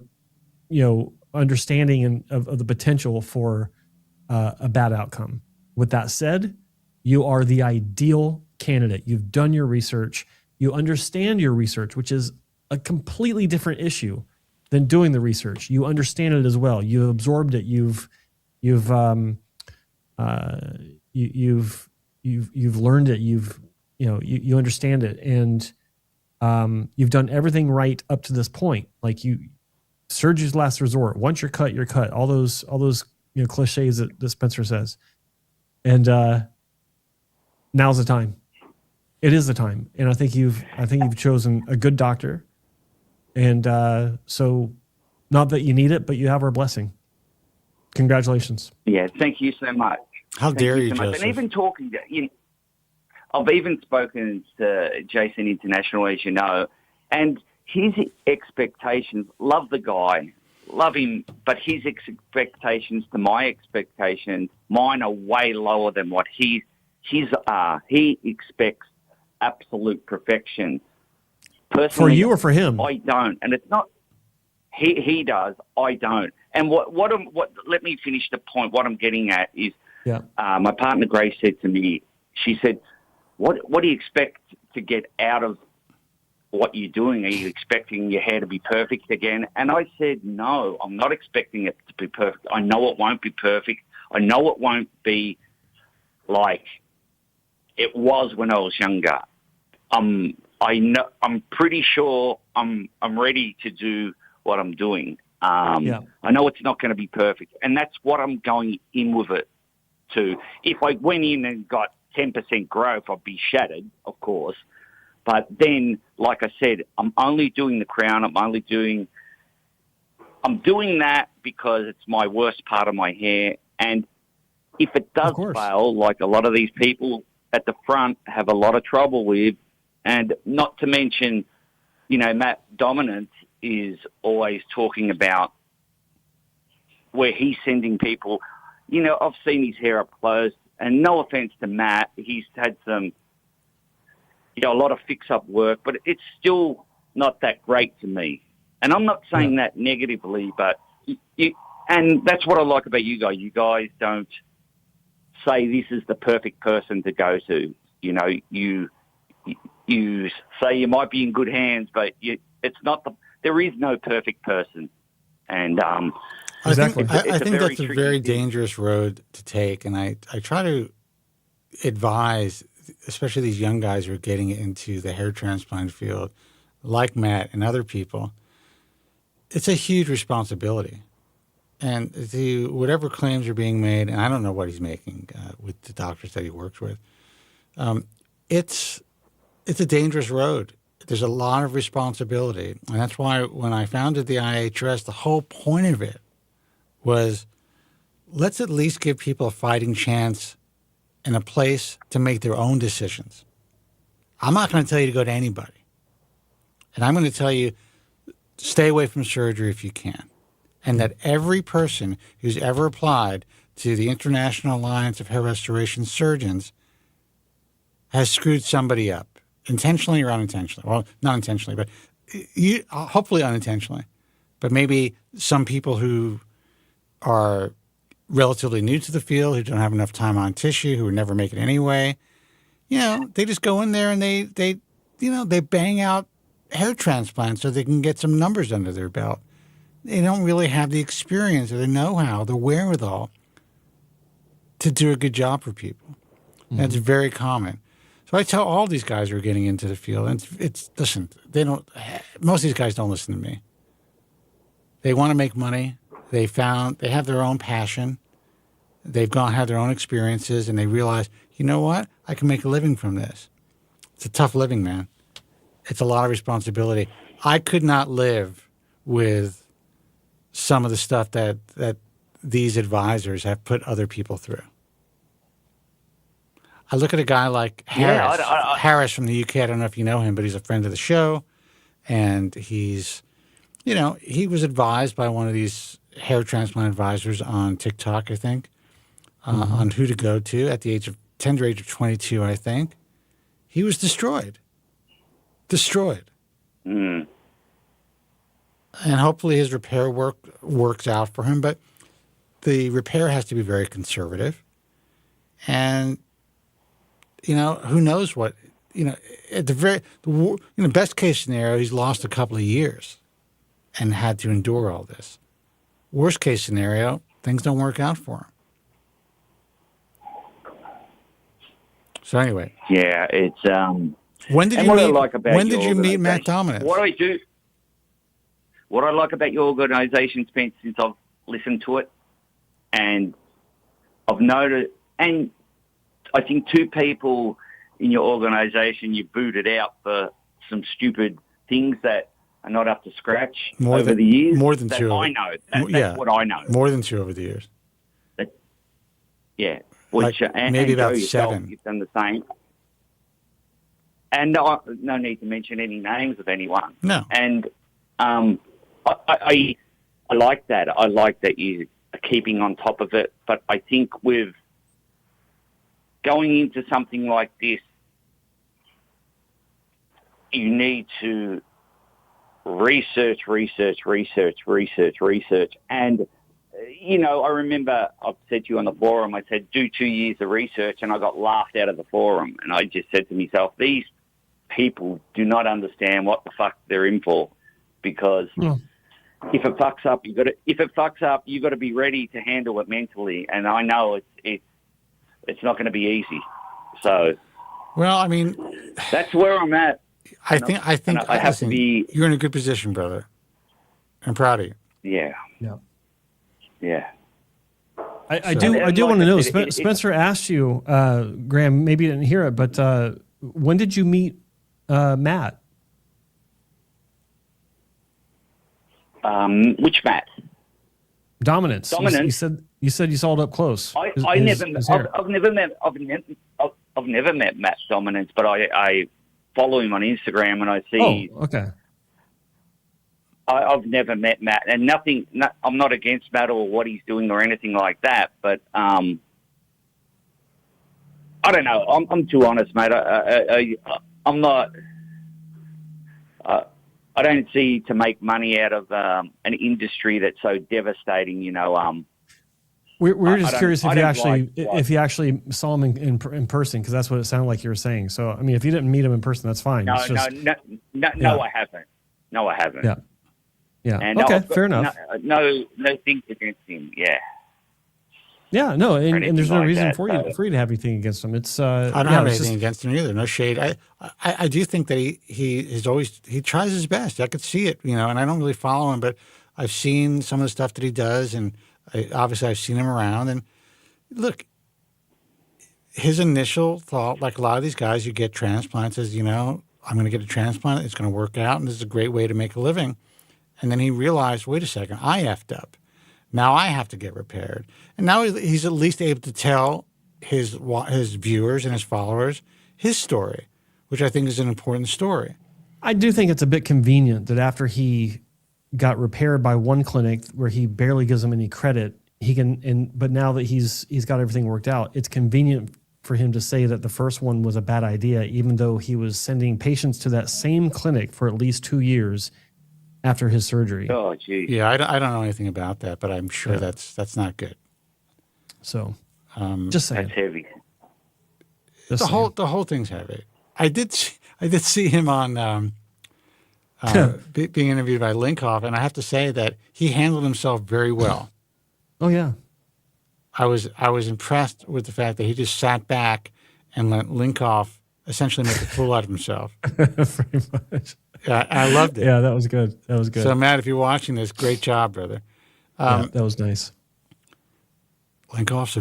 understanding of the potential for a bad outcome. With that said, you are the ideal candidate. You've done your research. You understand your research, which is a completely different issue than doing the research. You understand it as well. You've absorbed it. You've learned it. You understand it, and you've done everything right up to this point. Like surgery's last resort. Once you're cut, you're cut. All those cliches that Spencer says, and now's the time. It is the time, and I think you've chosen a good doctor, and so not that you need it, but you have our blessing. Congratulations. Yeah, thank you so much. How dare you, Joseph? And even talking to I've even spoken to Jason International, as you know, and his expectations. Love the guy, love him, but his expectations to my expectations, mine are way lower than what his are. He expects absolute perfection. Personally, for you or for him? I don't, and it's not He does. I don't. And what let me finish the point. What I'm getting at is, my partner Grace said to me, she said, what do you expect to get out of what you're doing? Are you expecting your hair to be perfect again? And I said, no, I'm not expecting it to be perfect. I know it won't be perfect. I know it won't be like it was when I was younger. I'm pretty sure I'm ready to do what I'm doing. I know it's not going to be perfect, and that's what I'm going in with it to. If I went in and got 10% growth, I'd be shattered, of course. But then, like I said, I'm only doing the crown. I'm doing that because it's my worst part of my hair. And if it does fail, like a lot of these people at the front have a lot of trouble with, and not to mention, Matt Dominant is always talking about where he's sending people. I've seen his hair up close, and no offense to Matt, he's had some, a lot of fix-up work, but it's still not that great to me. And I'm not saying that negatively, but and that's what I like about you guys. You guys don't say this is the perfect person to go to. You say you might be in good hands, but it's not there is no perfect person. And exactly. I think that's a very dangerous road to take. And I try to advise, especially these young guys who are getting into the hair transplant field, like Matt and other people, it's a huge responsibility. And whatever claims are being made, and I don't know what he's making with the doctors that he works with, it's a dangerous road. There's a lot of responsibility. And that's why when I founded the IHRS, the whole point of it was let's at least give people a fighting chance and a place to make their own decisions. I'm not going to tell you to go to anybody. And I'm going to tell you, stay away from surgery if you can. And that every person who's ever applied to the International Alliance of Hair Restoration Surgeons has screwed somebody up, intentionally or unintentionally. Well, not intentionally, but hopefully unintentionally. But maybe some people who are relatively new to the field, who don't have enough time on tissue, who would never make it anyway, they just go in there and they bang out hair transplants so they can get some numbers under their belt. They don't really have the experience or the know-how, the wherewithal to do a good job for people. Mm-hmm. That's very common. So I tell all these guys who are getting into the field, and listen, most of these guys don't listen to me. They want to make money. They have their own passion. They've had their own experiences, and they realize, you know what? I can make a living from this. It's a tough living, man. It's a lot of responsibility. I could not live with some of the stuff that these advisors have put other people through. I look at a guy like Harris, Harris from the UK. I don't know if you know him, but he's a friend of the show. And he's, he was advised by one of these hair transplant advisors on TikTok, I think, on who to go to at the tender age of 22, I think. He was destroyed. Mm. And hopefully his repair works out for him. But the repair has to be very conservative. And who knows what, at the best case scenario, he's lost a couple of years and had to endure all this. Worst case scenario, things don't work out for him. So anyway. Yeah, it's, when did you meet Matt Dominant? What I like about your organization, Spence, since I've listened to it, and I've noted, and I think 2 people in your organization you booted out for some stupid things that are not up to scratch over the years. More than 2. I know. That's what I know. More than 2 over the years. Yeah. Which, maybe about yourself, 7. You've done the same. And no need to mention any names of anyone. No. And I like that. I like that you are keeping on top of it. But I think with going into something like this, you need to research. And, I remember I've said to you on the forum, I said, do 2 years of research, and I got laughed out of the forum. And I just said to myself, these people do not understand what the fuck they're in for, because if it fucks up, you got to be ready to handle it mentally. And I know it's not going to be easy. So, well, I mean, that's where I'm at. I think I have to be. You're in a good position, brother. I'm proud of you. Yeah. Yeah. I do want to know. Spencer asked you, Graham. Maybe you didn't hear it, but when did you meet Matt? Which Matt? Dominance. You said you saw it up close. I've never met Matt Dominance, but I follow him on Instagram, and I see. Oh, okay. I've never met Matt, and I'm not against Matt or what he's doing or anything like that, but I don't know. I'm too honest, mate. I'm not. I don't see to make money out of an industry that's so devastating. We're just curious if you actually saw him in person, because that's what it sounded like you were saying. So I mean, if you didn't meet him in person, that's fine. No, I haven't. No, I haven't. Yeah. Yeah. And okay. Fair enough. No things against him. Yeah. Yeah. No, and there's no like reason that, for you to have anything against him. It's I don't have anything against him either. No shade. I do think that he tries his best. I could see it, and I don't really follow him, but I've seen some of the stuff that he does, and obviously I've seen him around. And look, his initial thought, like a lot of these guys, you get transplants, is I'm going to get a transplant. It's going to work out, and this is a great way to make a living. And then he realized, wait a second, I effed up. Now I have to get repaired. And now he's at least able to tell his viewers and his followers his story, which I think is an important story. I do think it's a bit convenient that after he got repaired by one clinic where he barely gives them any credit, but now that he's got everything worked out, it's convenient for him to say that the first one was a bad idea, even though he was sending patients to that same clinic for at least 2 years after his surgery. Oh, geez. Yeah, I don't know anything about that, but I'm sure that's not good. So, just saying. That's heavy. The whole thing's heavy. I did see him on being interviewed by Linkoff, and I have to say that he handled himself very well. Oh yeah, I was impressed with the fact that he just sat back and let Linkoff essentially make a fool out of himself. Pretty much. I loved it. Yeah, that was good. So, Matt, if you're watching this, great job, brother. That was nice. Linkoff's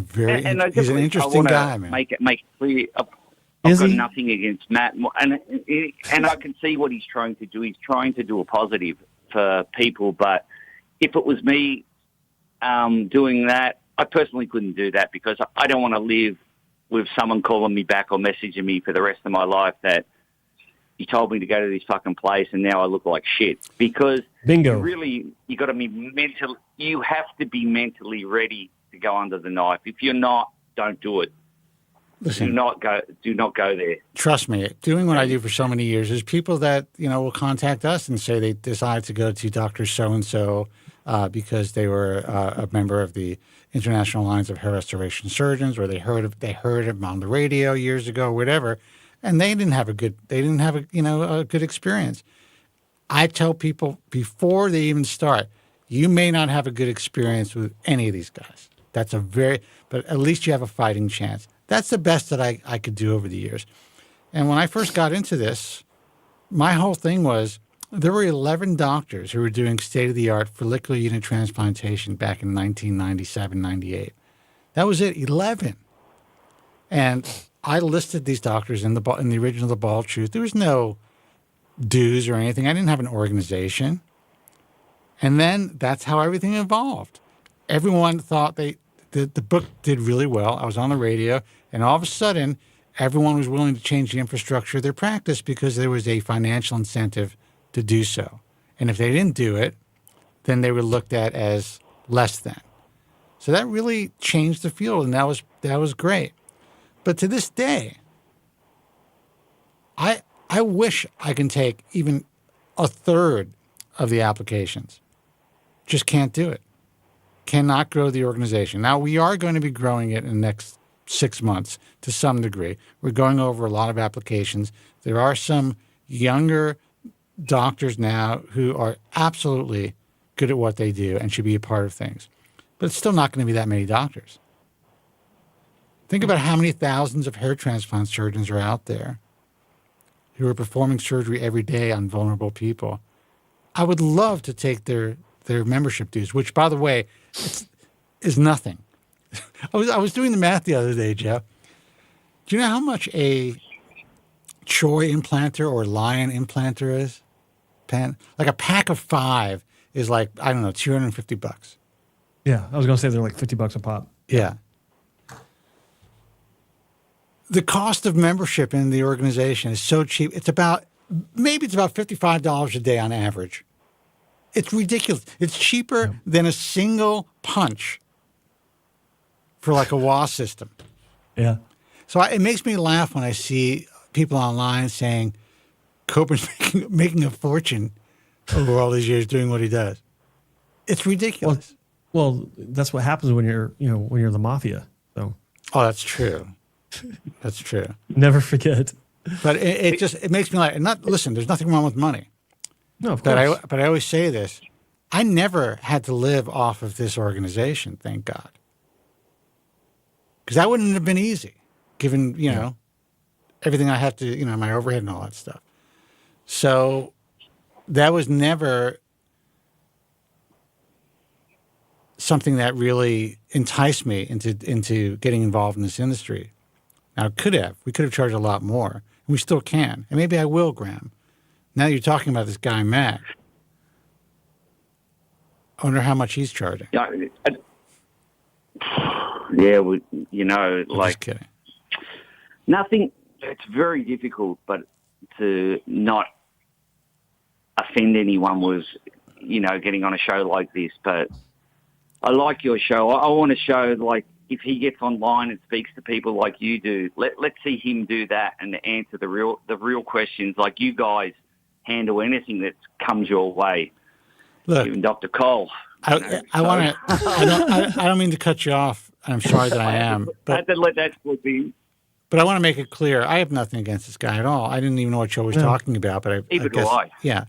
he's an interesting guy, man. Make it clear. I've got nothing against Matt, and I can see what he's trying to do. He's trying to do a positive for people, but if it was me doing that, I personally couldn't do that, because I don't want to live with someone calling me back or messaging me for the rest of my life that you told me to go to this fucking place and now I look like shit. Because bingo, you got to be you have to be mentally ready to go under the knife. If you're not, don't do it. Listen, do not go there. Trust me, doing what I do for so many years, there's people that will contact us and say they decided to go to Dr. So-and-so because they were a member of the International Alliance of Hair Restoration Surgeons, or they heard him on the radio years ago, whatever, and they didn't have a good experience. I tell people before they even start, you may not have a good experience with any of these guys. But at least you have a fighting chance. That's the best that I could do over the years. And when I first got into this, my whole thing was there were 11 doctors who were doing state-of-the-art follicular unit transplantation back in 1997, 98. That was it, 11. And I listed these doctors in the original The Bald Truth. There was no dues or anything. I didn't have an organization. And then that's how everything evolved. Everyone thought the book did really well. I was on the radio, and all of a sudden, everyone was willing to change the infrastructure of their practice because there was a financial incentive to do so. And if they didn't do it, then they were looked at as less than. So that really changed the field, and that was great. But to this day, I wish I can take even a third of the applications. Just can't do it. Cannot grow the organization. Now, we are going to be growing it in the next 6 months to some degree. We're going over a lot of applications. There are some younger doctors now who are absolutely good at what they do and should be a part of things. But it's still not going to be that many doctors. Think about how many thousands of hair transplant surgeons are out there who are performing surgery every day on vulnerable people. I would love to take their membership dues, which, by the way, is nothing. I was doing the math the other day, Jeff. Do you know how much a Troy implanter or Lion implanter is? Like a pack of 5 is like, I don't know, $250. Yeah, I was going to say they're like $50 a pop. Yeah. The cost of membership in the organization is so cheap. Maybe it's about $55 a day on average. It's ridiculous. It's cheaper than a single punch for like a WAS system. Yeah. So it makes me laugh when I see people online saying Kobren's making a fortune over all these years doing what he does. It's ridiculous. Well, that's what happens when you're the mafia. So. Oh, that's true. That's true. Never forget. But it makes me laugh. Listen, there's nothing wrong with money. No, of course. But I always say this. I never had to live off of this organization, thank God. Because that wouldn't have been easy, given, everything I have to, my overhead and all that stuff. So that was never something that really enticed me into getting involved in this industry. Now, we could have charged a lot more, and we still can. And maybe I will, Graham. Now you're talking about this guy, Mac. I wonder how much he's charging. Yeah, Just kidding. Nothing. It's very difficult, but to not offend anyone was, getting on a show like this. But I like your show. I want to show, like, if he gets online and speaks to people like you do, let's see him do that and answer the real questions, like you guys handle anything that comes your way. Look, even Dr. Cole. I don't mean to cut you off. I'm sorry that I am. But let that slip in. But I want to make it clear, I have nothing against this guy at all. I didn't even know what show was talking about. But I guess, yeah.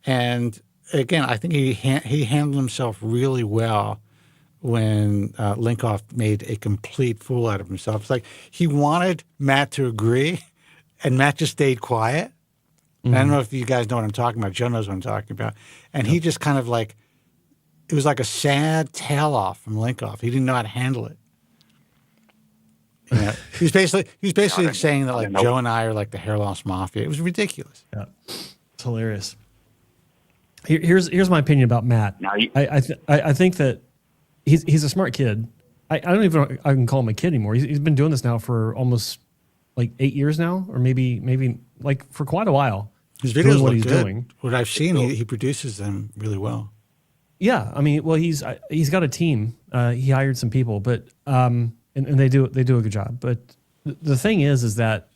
And again, I think he handled himself really well when Linkoff made a complete fool out of himself. It's like he wanted Matt to agree, and Matt just stayed quiet. Mm-hmm. I don't know if you guys know what I'm talking about. Joe knows what I'm talking about. And he just kind of like, it was like a sad tail off from Linkoff. He didn't know how to handle it. He's basically saying that like Joe and I are like the hair loss mafia. It was ridiculous. Yeah, it's hilarious. Here's my opinion about Matt. I think that he's a smart kid. I don't even know if I can call him a kid anymore. He's been doing this now for almost like 8 years now, or maybe like for quite a while. His videos look good. What I've seen, he produces them really well. Yeah, I mean, well, he's got a team. He hired some people, but and they do a good job. But the thing is that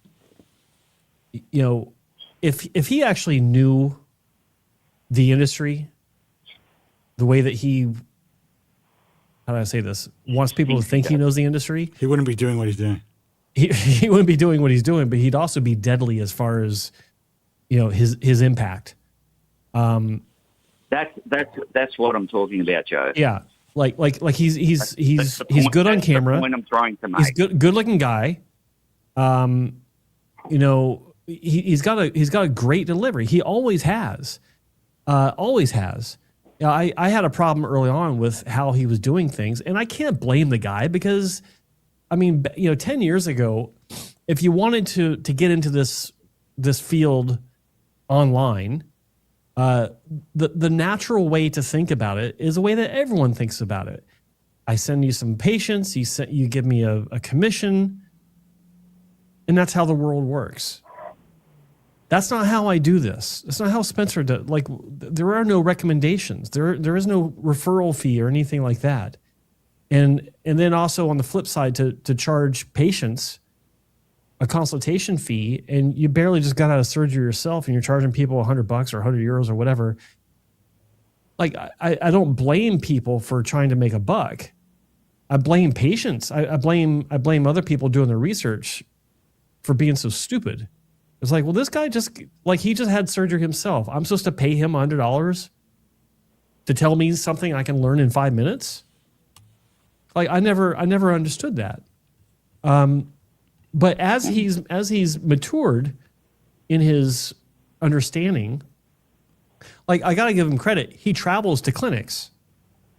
if he actually knew the industry the way that he, how do I say this, wants people to think he knows the industry, he wouldn't be doing what he's doing. He wouldn't be doing what he's doing, but he'd also be deadly as far as his impact. That's what I'm talking about, Joe. Yeah, like he's good on camera. That's the point I'm trying to make. He's good looking guy. He's got a great delivery. He always has. Always has. I had a problem early on with how he was doing things, and I can't blame the guy because, 10 years ago, if you wanted to get into this field online, the natural way to think about it is the way that everyone thinks about it. I send you some patients, you give me a commission, and that's how the world works. That's not how I do this. That's not how Spencer does. Like, there are no recommendations. There is no referral fee or anything like that. And then also on the flip side, to charge patients a consultation fee, and you barely just got out of surgery yourself, and you're charging people $100 or €100 or whatever. like I don't blame people for trying to make a buck. I blame patients. I blame other people doing the research for being so stupid. It's like, well, this guy he just had surgery himself. I'm supposed to pay him $100 to tell me something I can learn in 5 minutes? Like I never understood that. But as he's matured in his understanding, like I gotta give him credit. He travels to clinics,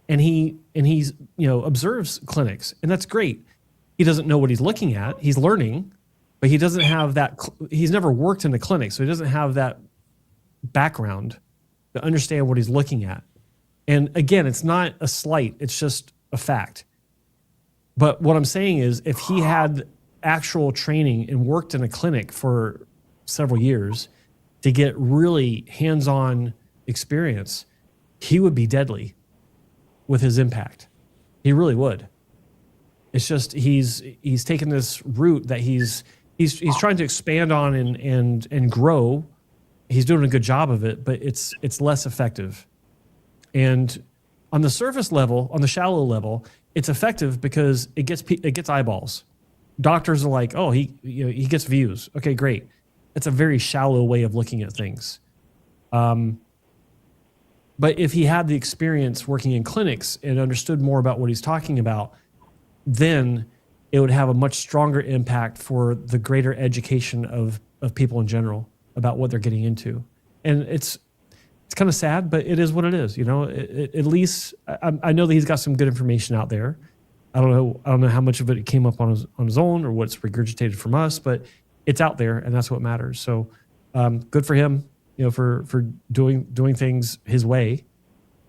and he's observes clinics, and that's great. He doesn't know what he's looking at. He's learning, but he doesn't have that. He's never worked in a clinic, so he doesn't have that background to understand what he's looking at. And again, it's not a slight; it's just a fact. But what I'm saying is, if he had actual training and worked in a clinic for several years to get really hands-on experience, he would be deadly with his impact. He really would. It's just he's taken this route that he's trying to expand on and grow. He's doing a good job of it, but it's less effective. And on the surface level, on the shallow level, it's effective because it gets eyeballs. Doctors are like, oh, he gets views. Okay, great. It's a very shallow way of looking at things. But if he had the experience working in clinics and understood more about what he's talking about, then it would have a much stronger impact for the greater education of people in general about what they're getting into. And it's kind of sad, but it is what it is. At least I know that he's got some good information out there. I don't know how much of it came up on his own or what's regurgitated from us, but it's out there, and that's what matters. So good for him, for doing things his way,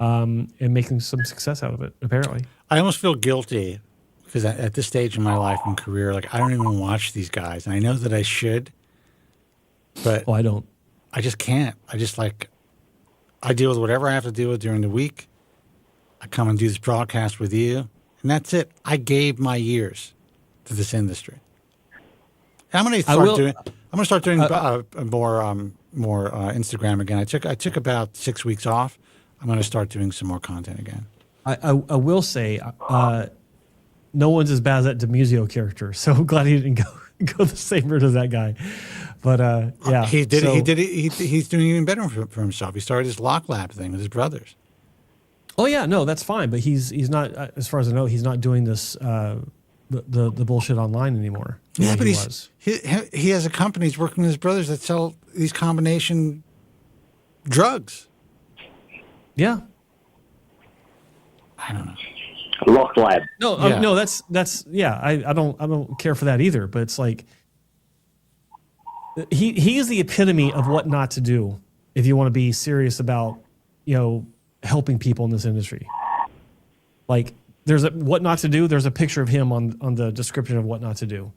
and making some success out of it. Apparently, I almost feel guilty because at this stage in my life and career, like I don't even watch these guys, and I know that I should, but I don't. I just can't. I deal with whatever I have to deal with during the week. I come and do this broadcast with you, and that's it. I gave my years to this industry. And I'm going to start doing more Instagram again. I took about 6 weeks off. I'm going to start doing some more content again. I will say, no one's as bad as that DiMuzio character. So I'm glad he didn't go the same route as that guy. But yeah, he did it. He's doing even better for himself. He started his Lock Lab thing with his brothers. Oh yeah, no, that's fine. But he's not, as far as I know, he's not doing this the bullshit online anymore. Yeah, but he has a company. He's working with his brothers that sell these combination drugs. Yeah, I don't know. Lock Lab. No, yeah. No, that's yeah. I don't care for that either. But it's like he is the epitome of what not to do if you want to be serious about helping people in this industry. Like there's what not to do. There's a picture of him on the description of what not to do.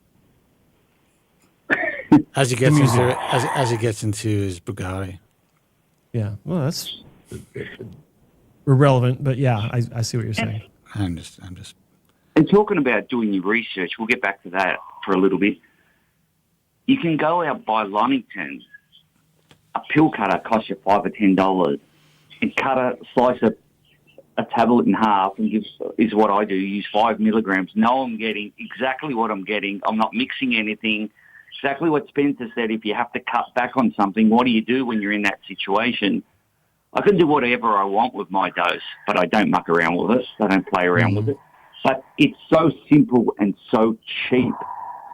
As he gets into his Bugatti. Yeah, well, that's irrelevant, but yeah, I see what you're saying. I'm just. And talking about doing your research, we'll get back to that for a little bit. You can go out by Lonington. A pill cutter costs you $5 or $10, and slice a tablet in half, and is what I do. Use 5 milligrams. Know I'm getting exactly what I'm getting. I'm not mixing anything. Exactly what Spencer said. If you have to cut back on something, what do you do when you're in that situation? I can do whatever I want with my dose, but I don't muck around with it. I don't play around with it. But it's so simple and so cheap.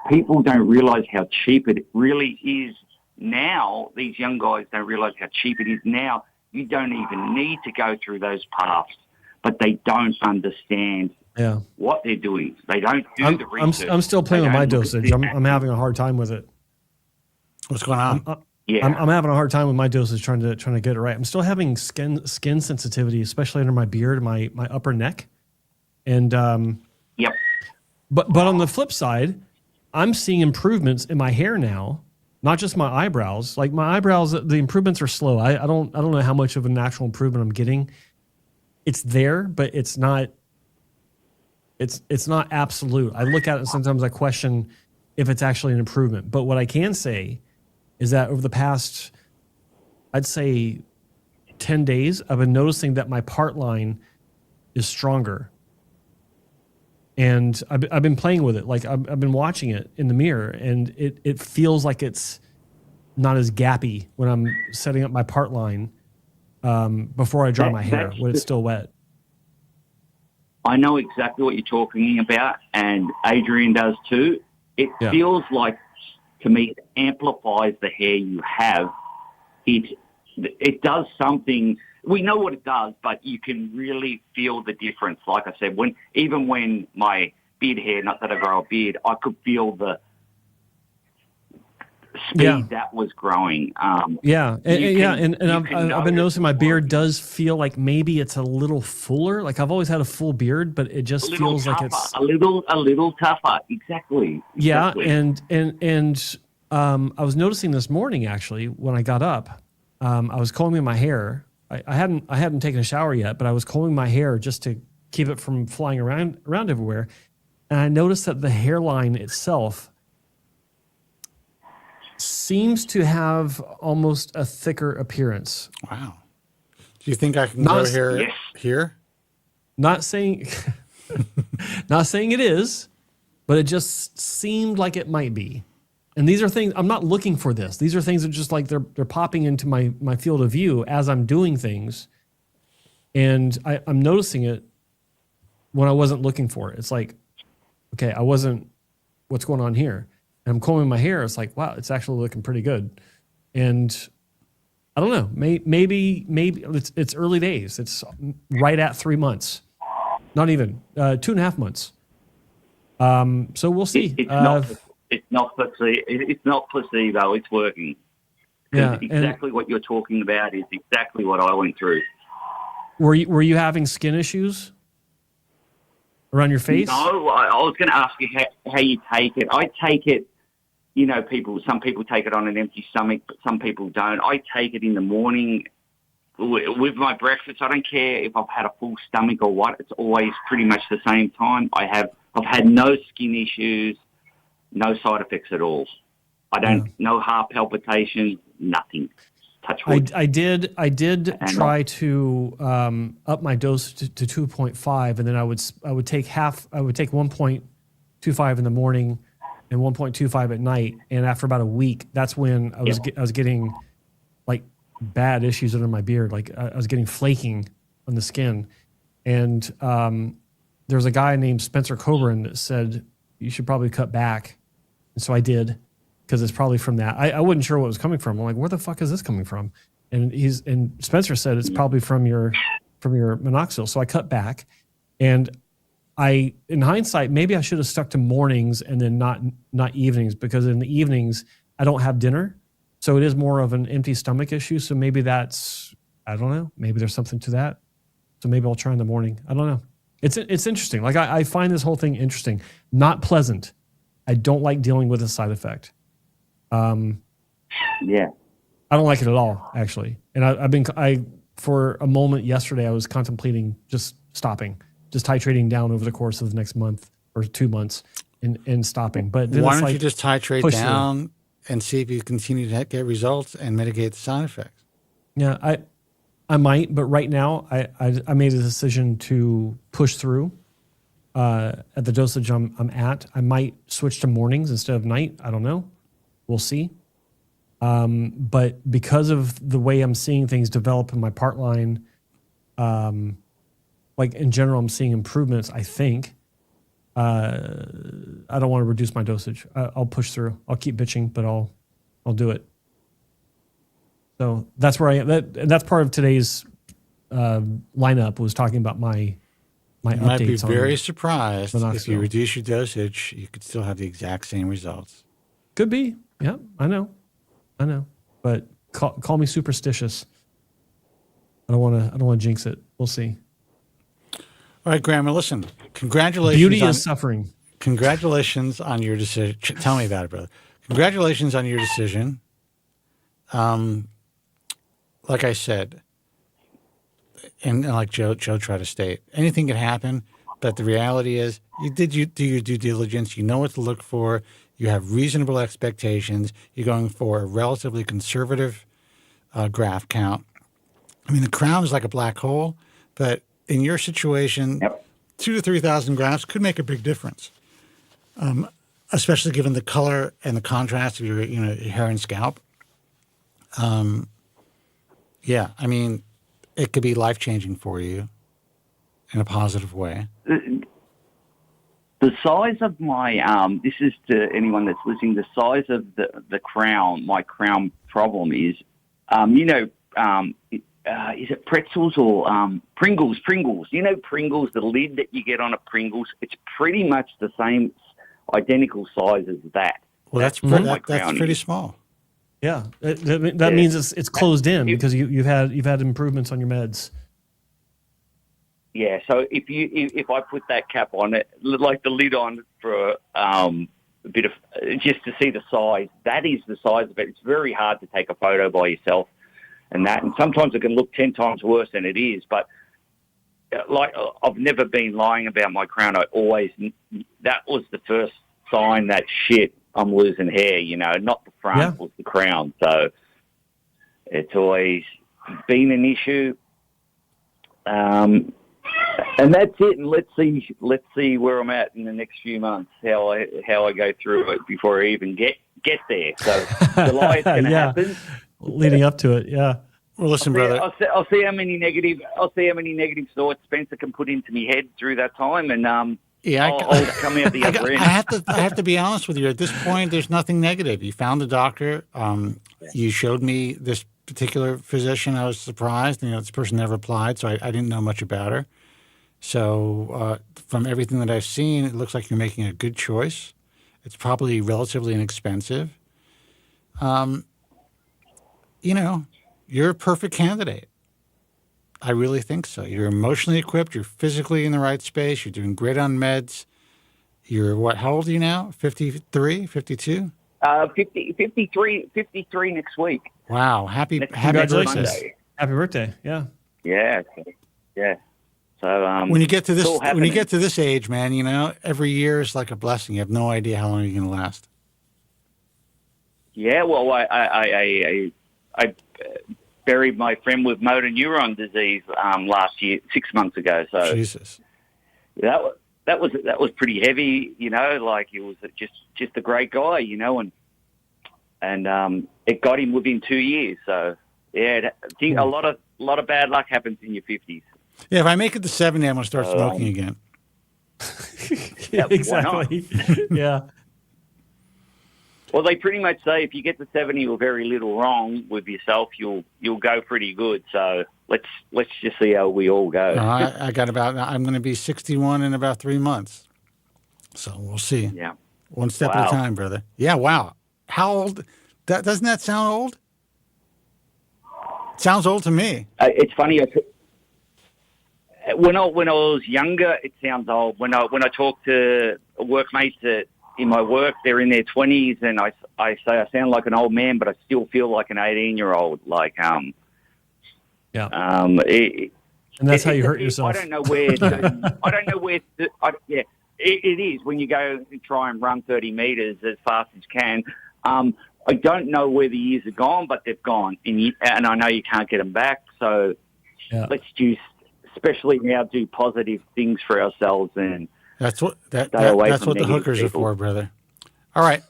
People don't realize how cheap it really is now. These young guys don't realize how cheap it is now. You don't even need to go through those paths, but they don't understand what they're doing. They don't do the research. I'm still playing with my dosage. I'm having a hard time with it. What's going on? I'm having a hard time with my dosage trying to get it right. I'm still having skin sensitivity, especially under my beard, my upper neck. And yep. But on the flip side, I'm seeing improvements in my hair now, not just my eyebrows. Like my eyebrows, the improvements are slow. I don't know how much of a natural improvement I'm getting. It's there, but it's not absolute. I look at it and sometimes I question if it's actually an improvement. But what I can say is that over the past, I'd say 10 days, I've been noticing that my part line is stronger. And I've been playing with it. Like I've been watching it in the mirror, and it feels like it's not as gappy when I'm setting up my part line before I dry my hair when it's still wet. I know exactly what you're talking about, and Adrian does too. It feels like, to me, it amplifies the hair you have. It does something. We know what it does, but you can really feel the difference. Like I said, even when my beard hair, not that I grow a beard, I could feel the speed that was growing. And I've been noticing my beard does feel like maybe it's a little fuller. Like I've always had a full beard, but it just feels tougher, like it's a little tougher. Exactly. Yeah, and I was noticing this morning actually when I got up. I was combing my hair. I hadn't taken a shower yet, but I was combing my hair just to keep it from flying around everywhere. And I noticed that the hairline itself seems to have almost a thicker appearance. Wow. Do you think I can grow hair here? Not saying it is, but it just seemed like it might be. And these are things, I'm not looking for this. These are things that just like they're popping into my field of view as I'm doing things. And I'm noticing it when I wasn't looking for it. It's like, okay, what's going on here? And I'm combing my hair. It's like, wow, it's actually looking pretty good. And I don't know, maybe it's early days. It's right at 3 months, not even 2.5 months. So we'll see. It's not placebo. It's working. Yeah, exactly what you're talking about is exactly what I went through. Were you having skin issues around your face? No, I was going to ask you how you take it. I take it. You know, some people take it on an empty stomach, but some people don't. I take it in the morning with my breakfast. I don't care if I've had a full stomach or what. It's always pretty much the same time. I've had no skin issues. No side effects at all. No heart palpitations, nothing. Touch wood. I did try to up my dose to 2.5, and then I would take 1.25 in the morning and 1.25 at night. And after about a week, that's when I was getting like bad issues under my beard. Like I was getting flaking on the skin. And there's a guy named Spencer Kobren that said you should probably cut back. And so I did, because it's probably from that. I wasn't sure what was coming from. I'm like, where the fuck is this coming from? And Spencer said it's probably from your minoxidil. So I cut back, and in hindsight, maybe I should have stuck to mornings and then not evenings, because in the evenings I don't have dinner, so it is more of an empty stomach issue. So maybe I don't know. Maybe there's something to that. So maybe I'll try in the morning. I don't know. It's interesting. Like I find this whole thing interesting, not pleasant. I don't like dealing with a side effect. I don't like it at all, actually. And for a moment yesterday, I was contemplating just stopping, just titrating down over the course of the next month or 2 months and stopping. But then why don't you just titrate down and see if you continue to get results and mitigate the side effects? Yeah, I might, but right now I made a decision to push through. At the dosage I'm at, I might switch to mornings instead of night. I don't know. We'll see. But because of the way I'm seeing things develop in my part line, like in general, I'm seeing improvements, I think. I don't want to reduce my dosage. I'll push through. I'll keep bitching, but I'll do it. So that's where I am. That's part of today's lineup, was talking about my updates. You might be very surprised if you reduce your dosage, you could still have the exact same results. Could be. Yeah, I know. But call me superstitious. I don't want to jinx it. We'll see. All right, Grandma, listen. Congratulations. Beauty is suffering. Congratulations on your decision. Tell me about it, brother. Congratulations on your decision. Like I said, and like Joe tried to state, anything can happen, but the reality is you do your due diligence. You know what to look for. You have reasonable expectations. You're going for a relatively conservative graft count. I mean, the crown is like a black hole, but in your situation, 2,000 to 3,000 grafts could make a big difference, especially given the color and the contrast of your your hair and scalp. Yeah, I mean, it could be life-changing for you in a positive way. The size of my this is to anyone that's listening. The size of the crown, my crown problem is, is it pretzels or Pringles? Pringles. You know Pringles, the lid that you get on a Pringles. It's pretty much the same, identical size as that. Well, that's pretty small. Yeah, that means it's closed in because you've had improvements on your meds. Yeah, so if I put that cap on it, like the lid on for a bit of just to see the size, that is the size of it. It's very hard to take a photo by yourself, and sometimes it can look 10 times worse than it is. But like I've never been lying about my crown. That was the first sign that shit, I'm losing hair. Not the front, was the crown. So it's always been an issue. And that's it. And let's see where I'm at in the next few months. How I go through it before I even get there. So July is going to happen. Leading up to it, yeah. Well, listen, brother. I'll see how many negative thoughts Spencer can put into my head through that time, and I'll come out the other end. I have to be honest with you. At this point, there's nothing negative. You found a doctor. You showed me this particular physician. I was surprised. This person never applied, so I didn't know much about her. So from everything that I've seen, it looks like you're making a good choice. It's probably relatively inexpensive. You're a perfect candidate. I really think so. You're emotionally equipped. You're physically in the right space. You're doing great on meds. You're what? How old are you now? 53, 52? 53 next week. Wow. Happy Congratulations. birthday. Happy birthday. Yeah. Yeah. So when you get to this age, man, every year is like a blessing. You have no idea how long you're going to last. Yeah, well, I buried my friend with motor neuron disease last year, 6 months ago. So Jesus, that was pretty heavy. Like he was just a great guy, and it got him within 2 years. So yeah, I think a lot of bad luck happens in your 50s. Yeah, if I make it to 70, I'm going to start smoking again. Yeah, exactly. Yeah. Well, they pretty much say if you get to 70 or very little wrong with yourself, you'll go pretty good. So let's just see how we all go. I'm going to be 61 in about 3 months. So we'll see. Yeah. One step at a time, brother. Yeah, wow. How old? Doesn't that sound old? It sounds old to me. It's funny. When I was younger, it sounds old. When I talk to workmates in my work, they're in their 20s, and I say I sound like an old man, but I still feel like an 18-year-old. Like and that's how you hurt yourself. I don't know where. It is when you go and try and run 30 meters as fast as you can. I don't know where the years are gone, but they've gone, and I know you can't get them back. So let's just, especially now, do positive things for ourselves and. That's what the hookers are for, brother. All right.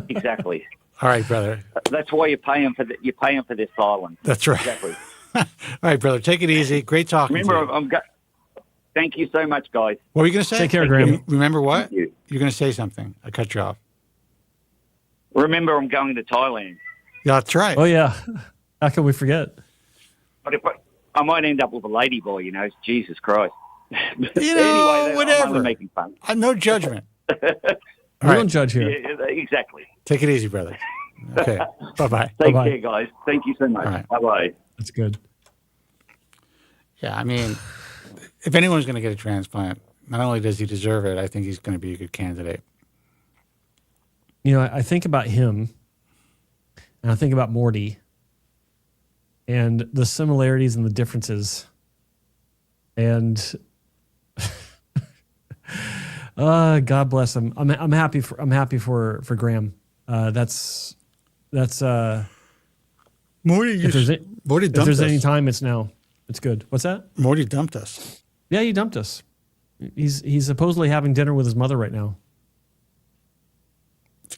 Exactly. All right, brother. That's why you're paying for their silence. That's right. Exactly. All right, brother. Take it easy. Great talking to you. Thank you so much, guys. What were you going to say? Take care, Graham. Remember what? You're going to say something. I cut you off. Remember, I'm going to Thailand. Yeah, that's right. Oh, yeah. How can we forget? But if I might end up with a ladyboy, Jesus Christ. Anyway, whatever. I'm only making fun. No judgment. We don't judge here. Yeah, exactly. Take it easy, brother. Okay. Bye-bye. Take care, guys. Thank you so much. All right. Bye-bye. That's good. Yeah, I mean, if anyone's going to get a transplant, not only does he deserve it, I think he's going to be a good candidate. I think about him, and I think about Morty, and the similarities and the differences. And God bless him. I'm happy for Graham. That's Morty. If there's any time, it's now. It's good. What's that? Morty dumped us. Yeah, he dumped us. He's supposedly having dinner with his mother right now.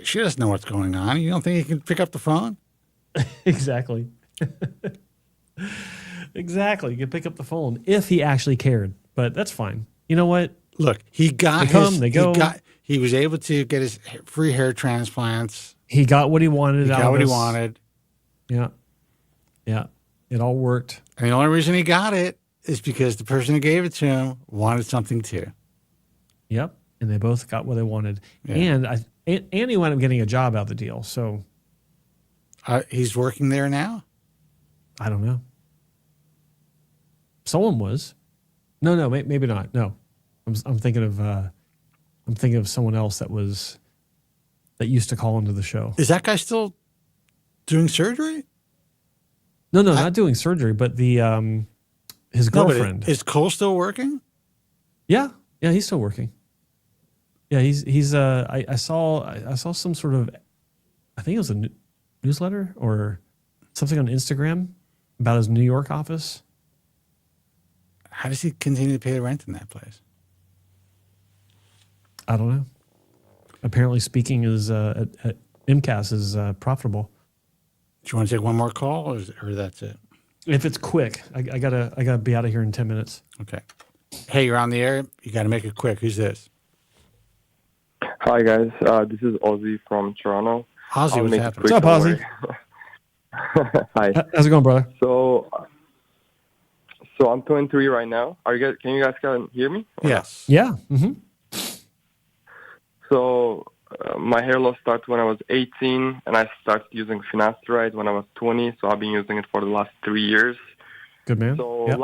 She doesn't know what's going on. You don't think he can pick up the phone? Exactly. Exactly. You can pick up the phone if he actually cared, but that's fine. You know what? Look, he got They come, they go. He was able to get his free hair transplants. He got what he wanted. He got what he wanted. Yeah. Yeah. It all worked. And the only reason he got it is because the person who gave it to him wanted something too. Yep. And they both got what they wanted. Yeah. And he wound up getting a job out of the deal. So he's working there now? I don't know. Someone was. No, maybe not. No. I'm thinking of someone else that used to call into the show. Is that guy still doing surgery? No, not doing surgery, but his girlfriend. Is Cole still working? Yeah, he's still working. Yeah, he's I saw some sort of, I think it was a newsletter or something on Instagram about his New York office. How does he continue to pay the rent in that place? I don't know. Apparently, speaking is at MCAS is profitable. Do you want to take one more call, or that's it? If it's quick, I gotta be out of here in 10 minutes. Okay. Hey, you're on the air. You got to make it quick. Who's this? Hi guys, this is Ozzy from Toronto. Ozzy, what's happening? What's up, Ozzy? Hi. How's it going, brother? So I'm 23 right now. Can you guys hear me? Yes. Yeah. Mm-hmm. So my hair loss started when I was 18, and I started using finasteride when I was 20. So I've been using it for the last 3 years. Good man. So yep.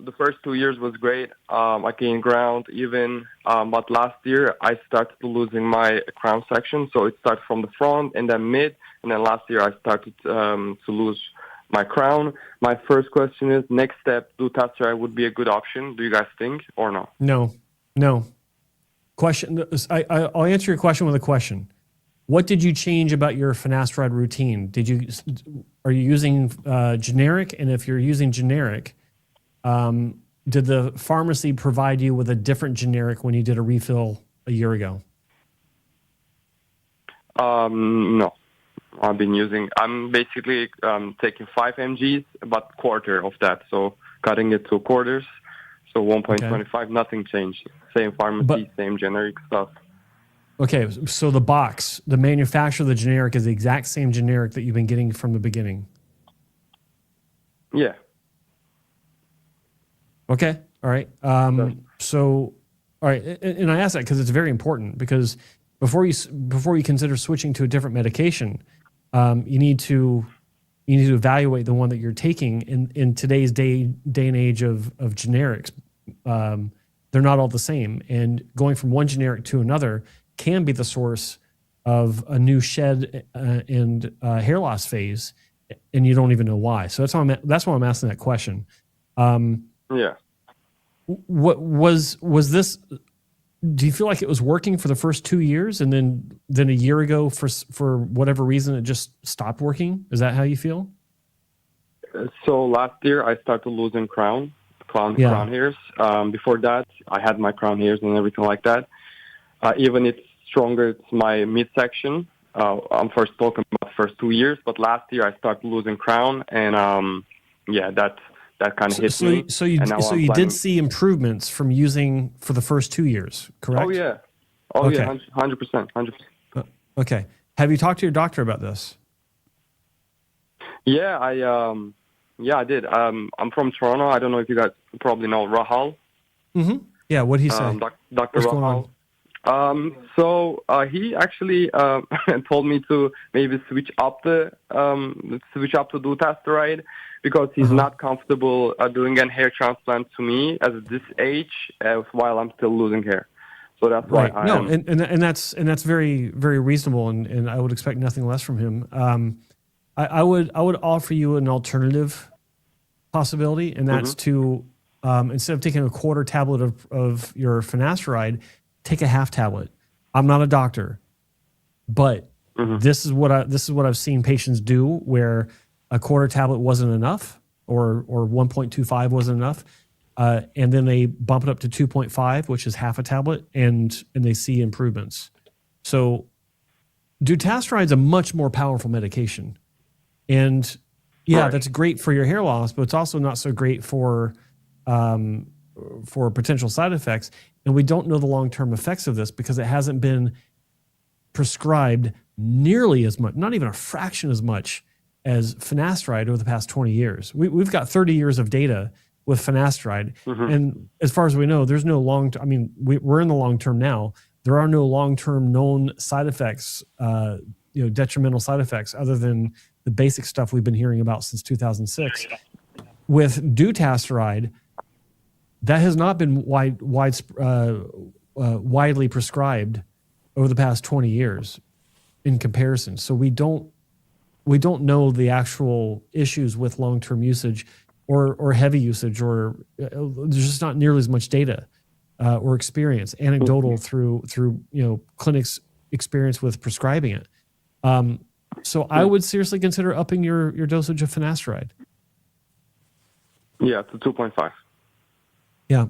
The first 2 years was great. I gained ground even, but last year I started losing my crown section. So it started from the front and then mid, and then last year I started to lose my crown. My first question is, next step, dutasteride would be a good option. Do you guys think, or no? No. Question. I'll answer your question with a question. What did you change about your finasteride routine? Are you using generic? And if you're using generic, did the pharmacy provide you with a different generic when you did a refill a year ago? No. I'm basically taking 5 mgs, but quarter of that. So cutting it to quarters. So 1.25, okay. Nothing changed. Same pharmacy, same generic stuff. Okay, so the manufacturer of the generic is the exact same generic that you've been getting from the beginning? Yeah. Okay, all right. So, all right, and I ask that because it's very important, because before you consider switching to a different medication, you need to evaluate the one that you're taking in today's day and age of generics. They're not all the same, and going from one generic to another can be the source of a new shed and hair loss phase, and you don't even know why. So that's why I'm asking that question. Yeah. What was this? Do you feel like it was working for the first 2 years, and then a year ago, for whatever reason, it just stopped working? Is that how you feel? So last year I started losing crown hairs. Before that, I had my crown hairs and everything like that. Even it's stronger, it's my midsection. I'm first talking about the first 2 years, but last year I started losing crown, and that kind of hit me. So you did see improvements from using for the first 2 years, correct? Oh yeah. Okay. Yeah, 100%. Okay. Have you talked to your doctor about this? Yeah, I did. I'm from Toronto. I don't know if you guys probably know Rahal. Mm-hmm. Yeah, what'd he say? Dr. Rahal. So he actually told me to maybe switch up to dutasteride, because he's not comfortable doing a hair transplant to me at this age while I'm still losing hair. So that's why and that's very, very reasonable, and I would expect nothing less from him. I would offer you an alternative possibility, and that's to instead of taking a quarter tablet of your finasteride, take a half tablet. I'm not a doctor, but this is what I've seen patients do, where a quarter tablet wasn't enough, or 1.25 wasn't enough. And then they bump it up to 2.5, which is half a tablet, and they see improvements. So dutasteride is a much more powerful medication. And that's great for your hair loss, but it's also not so great for potential side effects. And we don't know the long-term effects of this because it hasn't been prescribed nearly as much, not even a fraction as much as finasteride over the past 20 years. We've got 30 years of data with finasteride. And as far as we know, there's no we're in the long term now. There are no long-term known side effects, detrimental side effects other than the basic stuff we've been hearing about since 2006. With dutasteride, that has not been widely prescribed over the past 20 years in comparison. So we don't know the actual issues with long-term usage or heavy usage, or there's just not nearly as much data or experience, anecdotal through clinics' experience with prescribing it. So I would seriously consider upping your dosage of finasteride. Yeah, to 2.5. Yeah.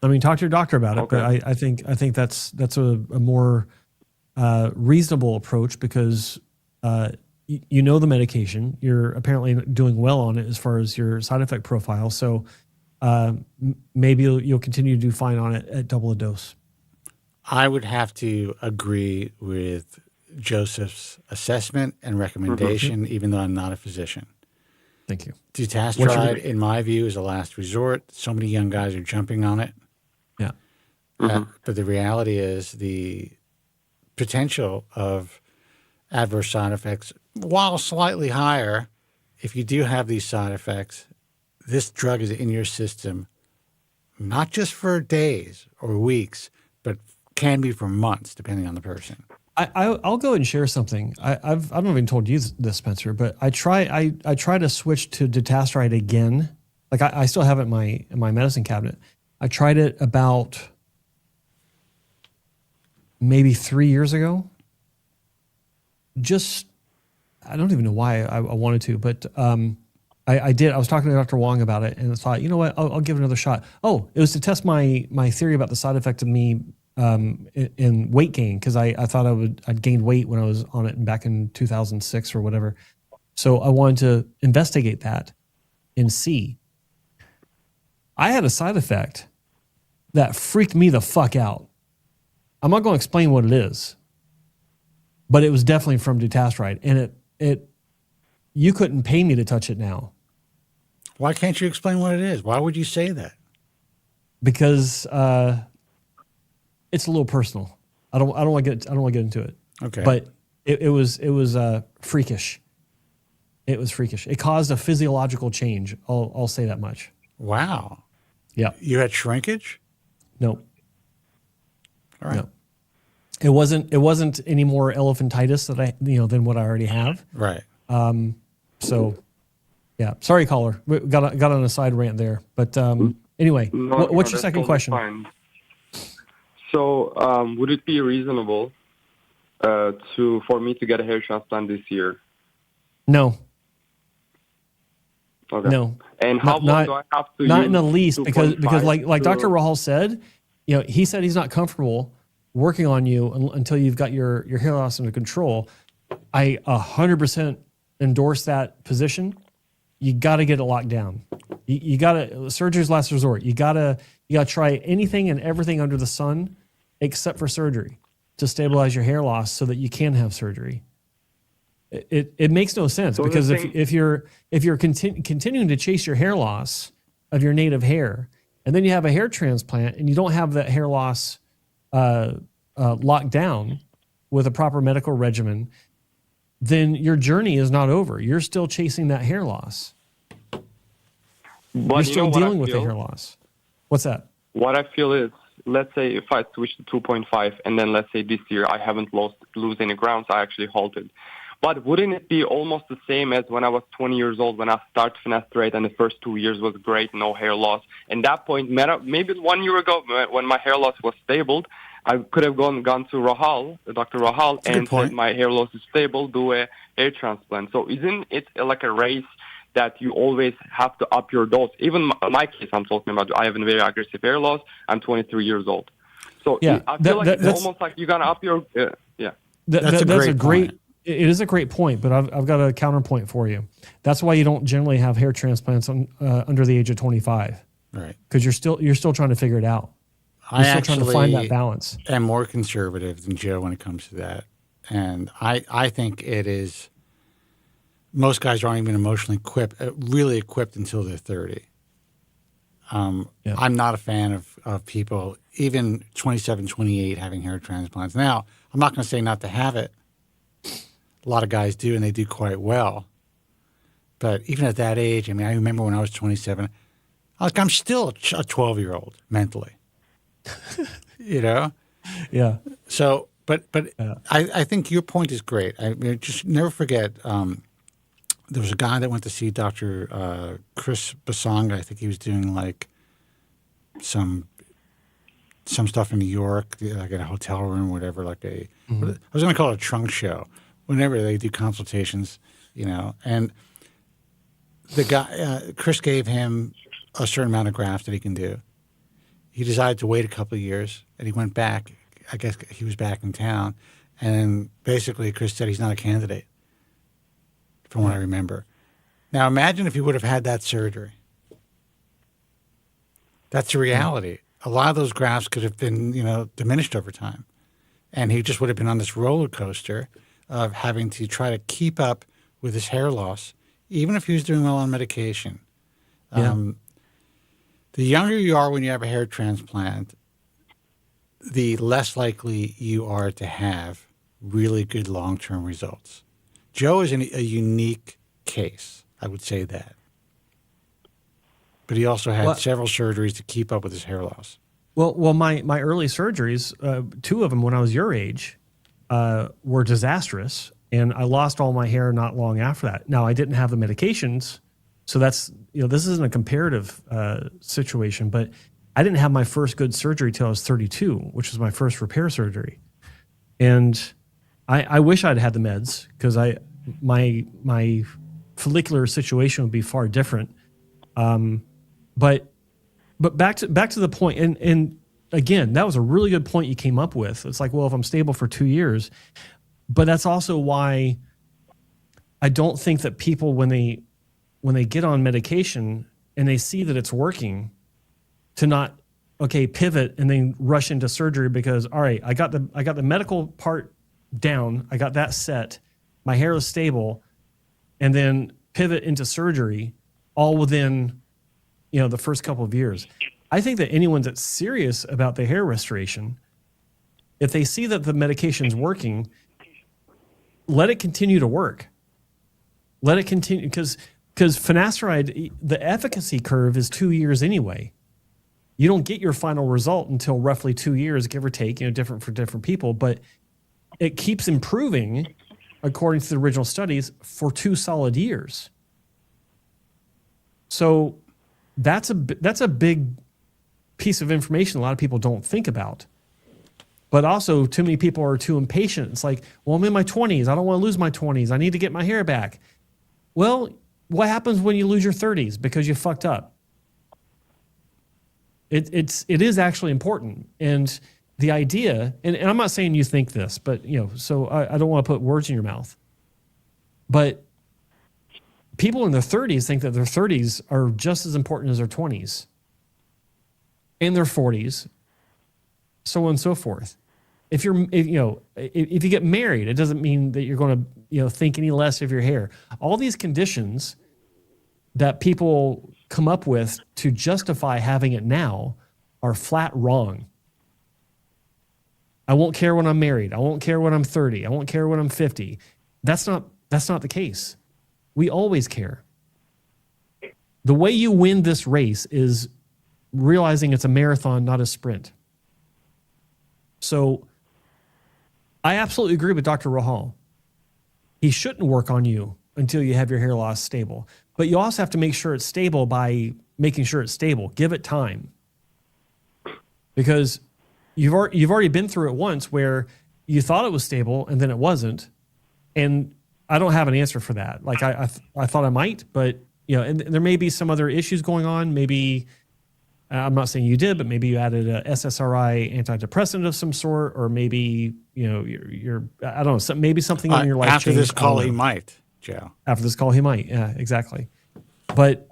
I mean, talk to your doctor about it, but I think that's a more reasonable approach because you know the medication. You're apparently doing well on it as far as your side effect profile. So maybe you'll continue to do fine on it at double a dose. I would have to agree with Joseph's assessment and recommendation, even though I'm not a physician. Thank you. Dutasteride, in my view, is a last resort. So many young guys are jumping on it. Yeah. But the reality is the potential of adverse side effects, while slightly higher, if you do have these side effects, this drug is in your system not just for days or weeks, but can be for months, depending on the person. I'll go and share something. I've not even told you this, Spencer, but I try to switch to dutasteride again. Like I still have it in my medicine cabinet. I tried it about maybe 3 years ago. I don't even know why I wanted to, but I did. I was talking to Dr. Wong about it and I thought, you know what, I'll give it another shot. Oh, it was to test my theory about the side effect of me in weight gain, because I thought I'd gained weight when I was on it back in 2006 or whatever. So I wanted to investigate that and see. I had a side effect that freaked me the fuck out. I'm not going to explain what it is, but it was definitely from dutasteride, and it you couldn't pay me to touch it now. Why can't you explain what it is? Why would you say that? Because it's a little personal. I don't want to get into it. Okay. But it was freakish. It was freakish. It caused a physiological change. I'll say that much. Wow. Yeah. You had shrinkage? No. All right. No. It wasn't any more elephantitis than what I already have. Right. So yeah. Sorry, caller. We got on a side rant there. But anyway, what's your second question? Fine. So, would it be reasonable for me to get a hair transplant this year? No. Okay. No. And how long do I have to use? Not in the least, because like Dr. Rahal said, he said he's not comfortable working on you until you've got your hair loss under control. I 100% endorse that position. You got to get it locked down. You got to, surgery's last resort. You got to try anything and everything under the sun except for surgery to stabilize your hair loss so that you can have surgery. It makes no sense, because if you're continuing to chase your hair loss of your native hair, and then you have a hair transplant and you don't have that hair loss locked down with a proper medical regimen, then your journey is not over. You're still chasing that hair loss. But you're still dealing with the hair loss. What's that? What I feel is, let's say if I switch to 2.5, and then let's say this year I haven't lose any grounds, I actually halted. But wouldn't it be almost the same as when I was 20 years old, when I started finasteride and the first 2 years was great, no hair loss? And that point, maybe 1 year ago when my hair loss was stable, I could have gone to Rahal, Dr. Rahal, and said my hair loss is stable, do a hair transplant. So isn't it like a race that you always have to up your dose. Even my case, I'm talking about, I have a very aggressive hair loss. I'm 23 years old. So I feel like it's almost like you got to up your, That's a great point. It is a great point, but I've got a counterpoint for you. That's why you don't generally have hair transplants under the age of 25. Right. Because you're still trying to figure it out. You're still trying to find that balance. I'm more conservative than Joe when it comes to that. And I think it is, most guys aren't even emotionally really equipped until they're 30. I'm not a fan of people, even 27, 28, having hair transplants. Now, I'm not going to say not to have it. A lot of guys do, and they do quite well. But even at that age, I mean, I remember when I was 27, I'm still a 12-year-old mentally. You know? Yeah. So, but I think your point is great. I mean, just never forget, there was a guy that went to see Dr. Chris Basanga. I think he was doing like some stuff in New York, like at a hotel room, whatever, like I was going to call it a trunk show, whenever they do consultations, you know. And the guy, Chris gave him a certain amount of grafts that he can do. He decided to wait a couple of years, and he went back. I guess he was back in town, and basically Chris said he's not a candidate, from what I remember. Now imagine if he would have had that surgery. That's the reality. A lot of those grafts could have been, diminished over time, and he just would have been on this roller coaster of having to try to keep up with his hair loss, even if he was doing well on medication. The younger you are when you have a hair transplant, the less likely you are to have really good long-term results. Joe is a unique case, I would say that. But he also had several surgeries to keep up with his hair loss. Well, my early surgeries, 2 of them when I was your age, were disastrous, and I lost all my hair not long after that. Now, I didn't have the medications, so that's, this isn't a comparative situation, but I didn't have my first good surgery till I was 32, which was my first repair surgery. And I wish I'd had the meds, because my follicular situation would be far different. But back to the point, and again, that was a really good point you came up with. It's like, well, if I'm stable for 2 years, but that's also why I don't think that people, when they get on medication and they see that it's working, to not pivot and then rush into surgery because, all right, I got the medical part down, I got that set, my hair is stable, and then pivot into surgery all within the first couple of years. I think that anyone that's serious about the hair restoration, if they see that the medication's working, let it continue to work. Let it continue, because finasteride, the efficacy curve is 2 years anyway. You don't get your final result until roughly 2 years, give or take, different for different people, but it keeps improving according to the original studies for 2 solid years. So that's a big piece of information a lot of people don't think about. But also, too many people are too impatient. It's like, well, I'm in my 20s. I don't want to lose my 20s. I need to get my hair back. Well, what happens when you lose your 30s because you fucked up? It is actually important. And the idea, and I'm not saying you think this, but, so I don't want to put words in your mouth. But people in their 30s think that their 30s are just as important as their 20s. And their 40s, so on and so forth. If you get married, it doesn't mean that you're going to, think any less of your hair. All these conditions that people come up with to justify having it now are flat wrong. I won't care when I'm married. I won't care when I'm 30. I won't care when I'm 50. That's not the case. We always care. The way you win this race is realizing it's a marathon, not a sprint. So I absolutely agree with Dr. Rahal. He shouldn't work on you until you have your hair loss stable. But you also have to make sure it's stable by making sure it's stable. Give it time. Because you've already been through it once where you thought it was stable and then it wasn't. And I don't have an answer for that. Like I thought I might, but and there may be some other issues going on. Maybe, I'm not saying you did, but maybe you added a SSRI antidepressant of some sort, or maybe, you're I don't know, maybe something in your life after changed. this call, he might, Joe. After this call, he might. Yeah, exactly. But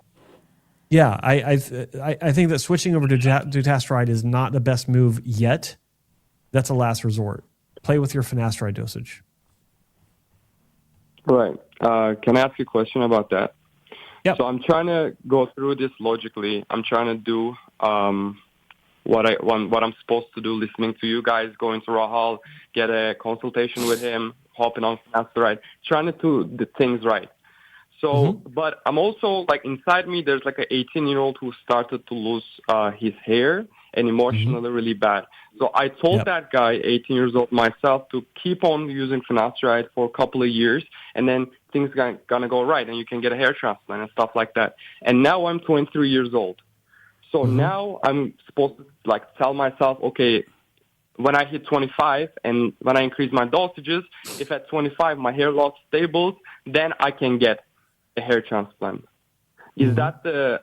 yeah, I think that switching over to dutasteride is not the best move yet. That's a last resort. Play with your finasteride dosage. Right. Can I ask you a question about that? Yep. So I'm trying to go through this logically. I'm trying to do what I'm supposed to do, listening to you guys, going to Rahal, get a consultation with him, hopping on finasteride, trying to do the things right. So, but I'm also, like, inside me, there's like an 18-year-old who started to lose his hair and emotionally really bad. So I told that guy, 18 years old myself, to keep on using finasteride for a couple of years, and then things gonna go right, and you can get a hair transplant and stuff like that. And now I'm 23 years old. So now I'm supposed to, like, tell myself, okay, when I hit 25 and when I increase my dosages, if at 25 my hair loss stables, then I can get a hair transplant. Is that the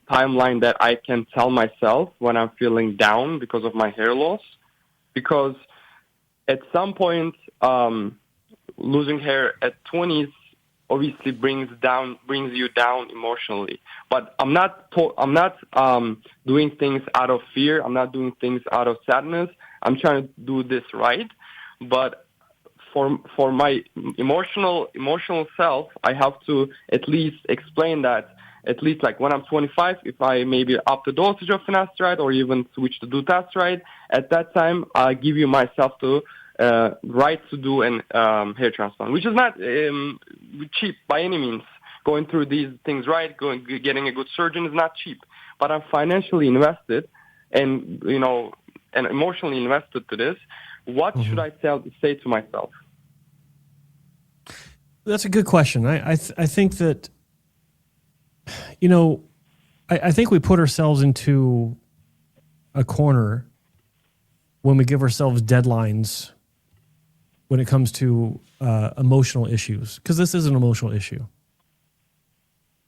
timeline that I can tell myself when I'm feeling down because of my hair loss? Because at some point, losing hair at 20s obviously brings you down emotionally. But I'm not doing things out of fear. I'm not doing things out of sadness. I'm trying to do this right. But for my emotional self, I have to at least explain that, at least like when I'm 25, if I maybe up the dosage of finasteride or even switch to dutasteride, at that time I give you myself to right to do an hair transplant, which is not cheap by any means. Going through these things right, getting a good surgeon is not cheap. But I'm financially invested and and emotionally invested to this. What should I say to myself? That's a good question. I think that, I think we put ourselves into a corner when we give ourselves deadlines when it comes to emotional issues, because this is an emotional issue.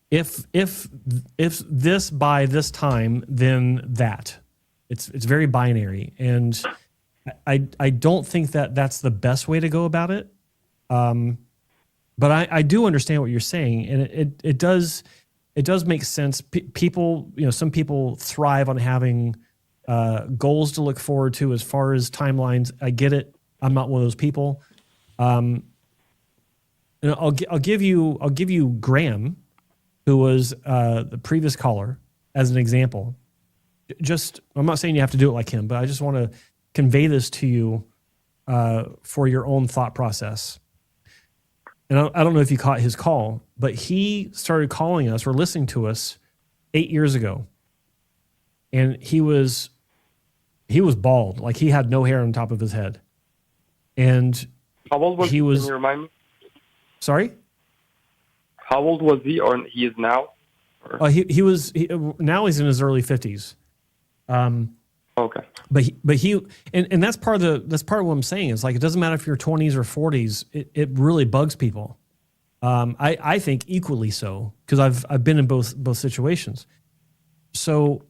If this by this time, then that. It's very binary, and I don't think that that's the best way to go about it. But I do understand what you're saying, and it does make sense. People, some people thrive on having goals to look forward to as far as timelines. I get it. I'm not one of those people. I'll give you Graham, who was the previous caller, as an example. I'm not saying you have to do it like him, but I just want to convey this to you for your own thought process. And I don't know if you caught his call, but he started calling us or listening to us 8 years ago. And he was bald, like he had no hair on top of his head. And how old was he? Can you remind me? Sorry? How old was he, or he is now? Now he's in his early 50s. Okay. But he and that's part of what I'm saying is, like, it doesn't matter if you're 20s or 40s. It really bugs people. I think equally so, because I've been in both situations. So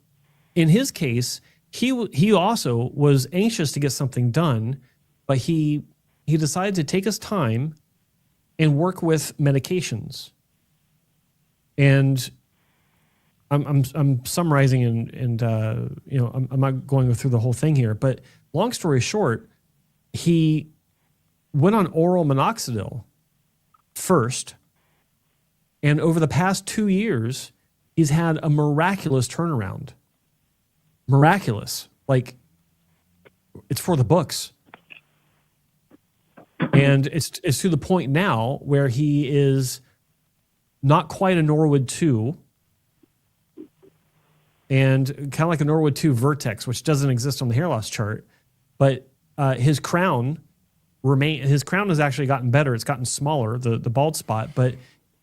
in his case, he also was anxious to get something done, but he decided to take his time and work with medications. And I'm summarizing and I'm not going through the whole thing here, but long story short, he went on oral minoxidil first, and over the past 2 years, he's had a miraculous turnaround. Miraculous, like it's for the books, and it's to the point now where he is not quite a Norwood 2. And kind of like a Norwood 2 Vertex, which doesn't exist on the hair loss chart, but his crown has actually gotten better. It's gotten smaller, the bald spot, but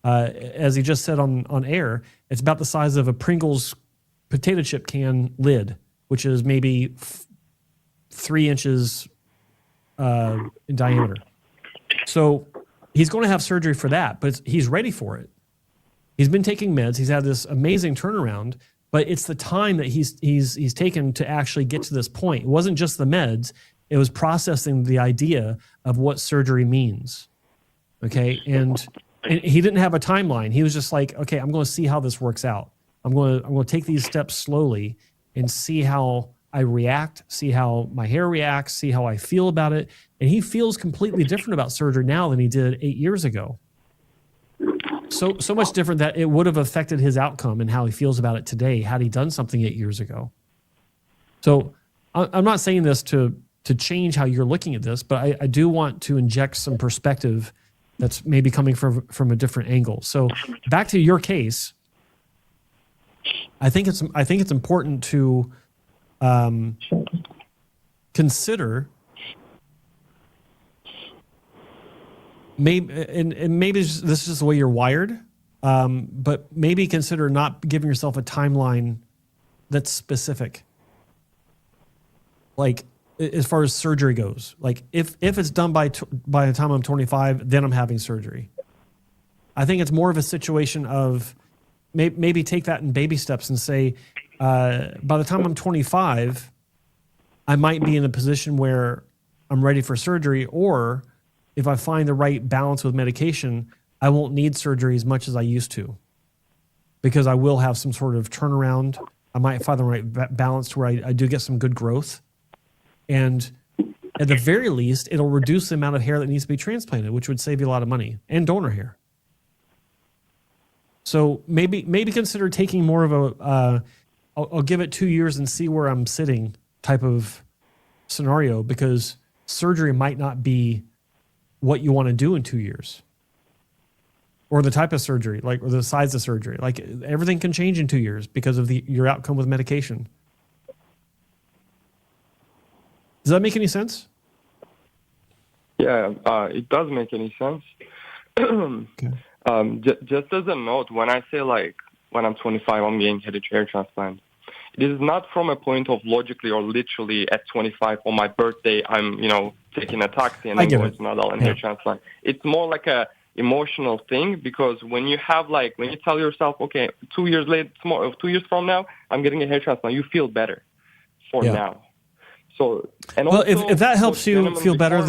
as he just said on air, it's about the size of a Pringles potato chip can lid, which is maybe 3 inches in diameter. So he's going to have surgery for that, but he's ready for it. He's been taking meds. He's had this amazing turnaround, but it's the time that he's taken to actually get to this point. It wasn't just the meds. It was processing the idea of what surgery means. Okay. And he didn't have a timeline. He was just like, okay, I'm going to see how this works out. I'm going to take these steps slowly and see how I react, see how my hair reacts, see how I feel about it. And he feels completely different about surgery now than he did 8 years ago. So much different that it would have affected his outcome and how he feels about it today had he done something 8 years ago. So I'm not saying this to change how you're looking at this, but I do want to inject some perspective that's maybe coming from a different angle. So back to your case, I think it's important to consider maybe this is just the way you're wired, but maybe consider not giving yourself a timeline that's specific. Like as far as surgery goes, like if it's done by the time I'm 25, then I'm having surgery. I think it's more of a situation of maybe take that in baby steps and say, by the time I'm 25, I might be in a position where I'm ready for surgery, or if I find the right balance with medication, I won't need surgery as much as I used to, because I will have some sort of turnaround. I might find the right balance to where I do get some good growth. And at the very least, it'll reduce the amount of hair that needs to be transplanted, which would save you a lot of money, and donor hair. So maybe consider taking more of a, I'll give it 2 years and see where I'm sitting type of scenario, because surgery might not be what you want to do in 2 years, or the type of surgery, or the size of surgery. Like everything can change in 2 years because of your outcome with medication. Does that make any sense? Yeah, it does make any sense. Okay. Just as a note, when I say when I'm 25, I'm getting head hair transplant, it is not from a point of logically or literally at 25 on my birthday, I'm, taking a taxi and then going to Nadal and hair transplant. It's more like a emotional thing, because when you have when you tell yourself, okay, 2 years later, 2 years from now, I'm getting a hair transplant, you feel better for now. So, and well, also, if that helps you feel better,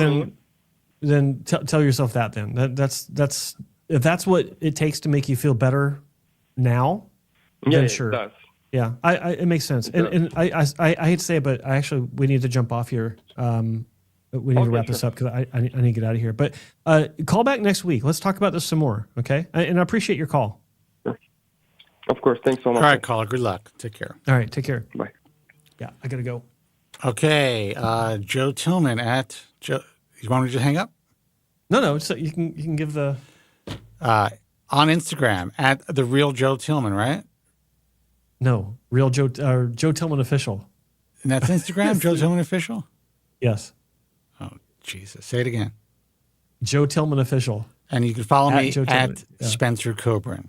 then tell yourself that. Then that's if that's what it takes to make you feel better now, then sure. It does. Yeah, it makes sense. And I hate to say it, but we need to jump off here. We need to wrap this up because I need to get out of here. But call back next week. Let's talk about this some more, okay? And I appreciate your call. Sure. Of course. Thanks so much. All right, caller. Good luck. Take care. All right, take care. Bye. Yeah, I got to go. Okay, Joe Tillman at Joe. You want me to just hang up? No. So you can give the on Instagram at the real Joe Tillman, right? No, real Joe Joe Tillman official. And that's Instagram, Joe Tillman official. Yes. Oh Jesus! Say it again. Joe Tillman official. And you can follow me Joe Tillman, at Spencer Kobren.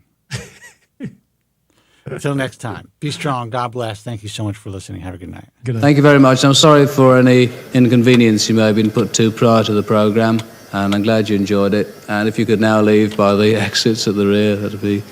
Until next time, be strong. God bless. Thank you so much for listening. Have a good night. Good night. Thank you very much. I'm sorry for any inconvenience you may have been put to prior to the programme, and I'm glad you enjoyed it. And if you could now leave by the exits at the rear, that'd be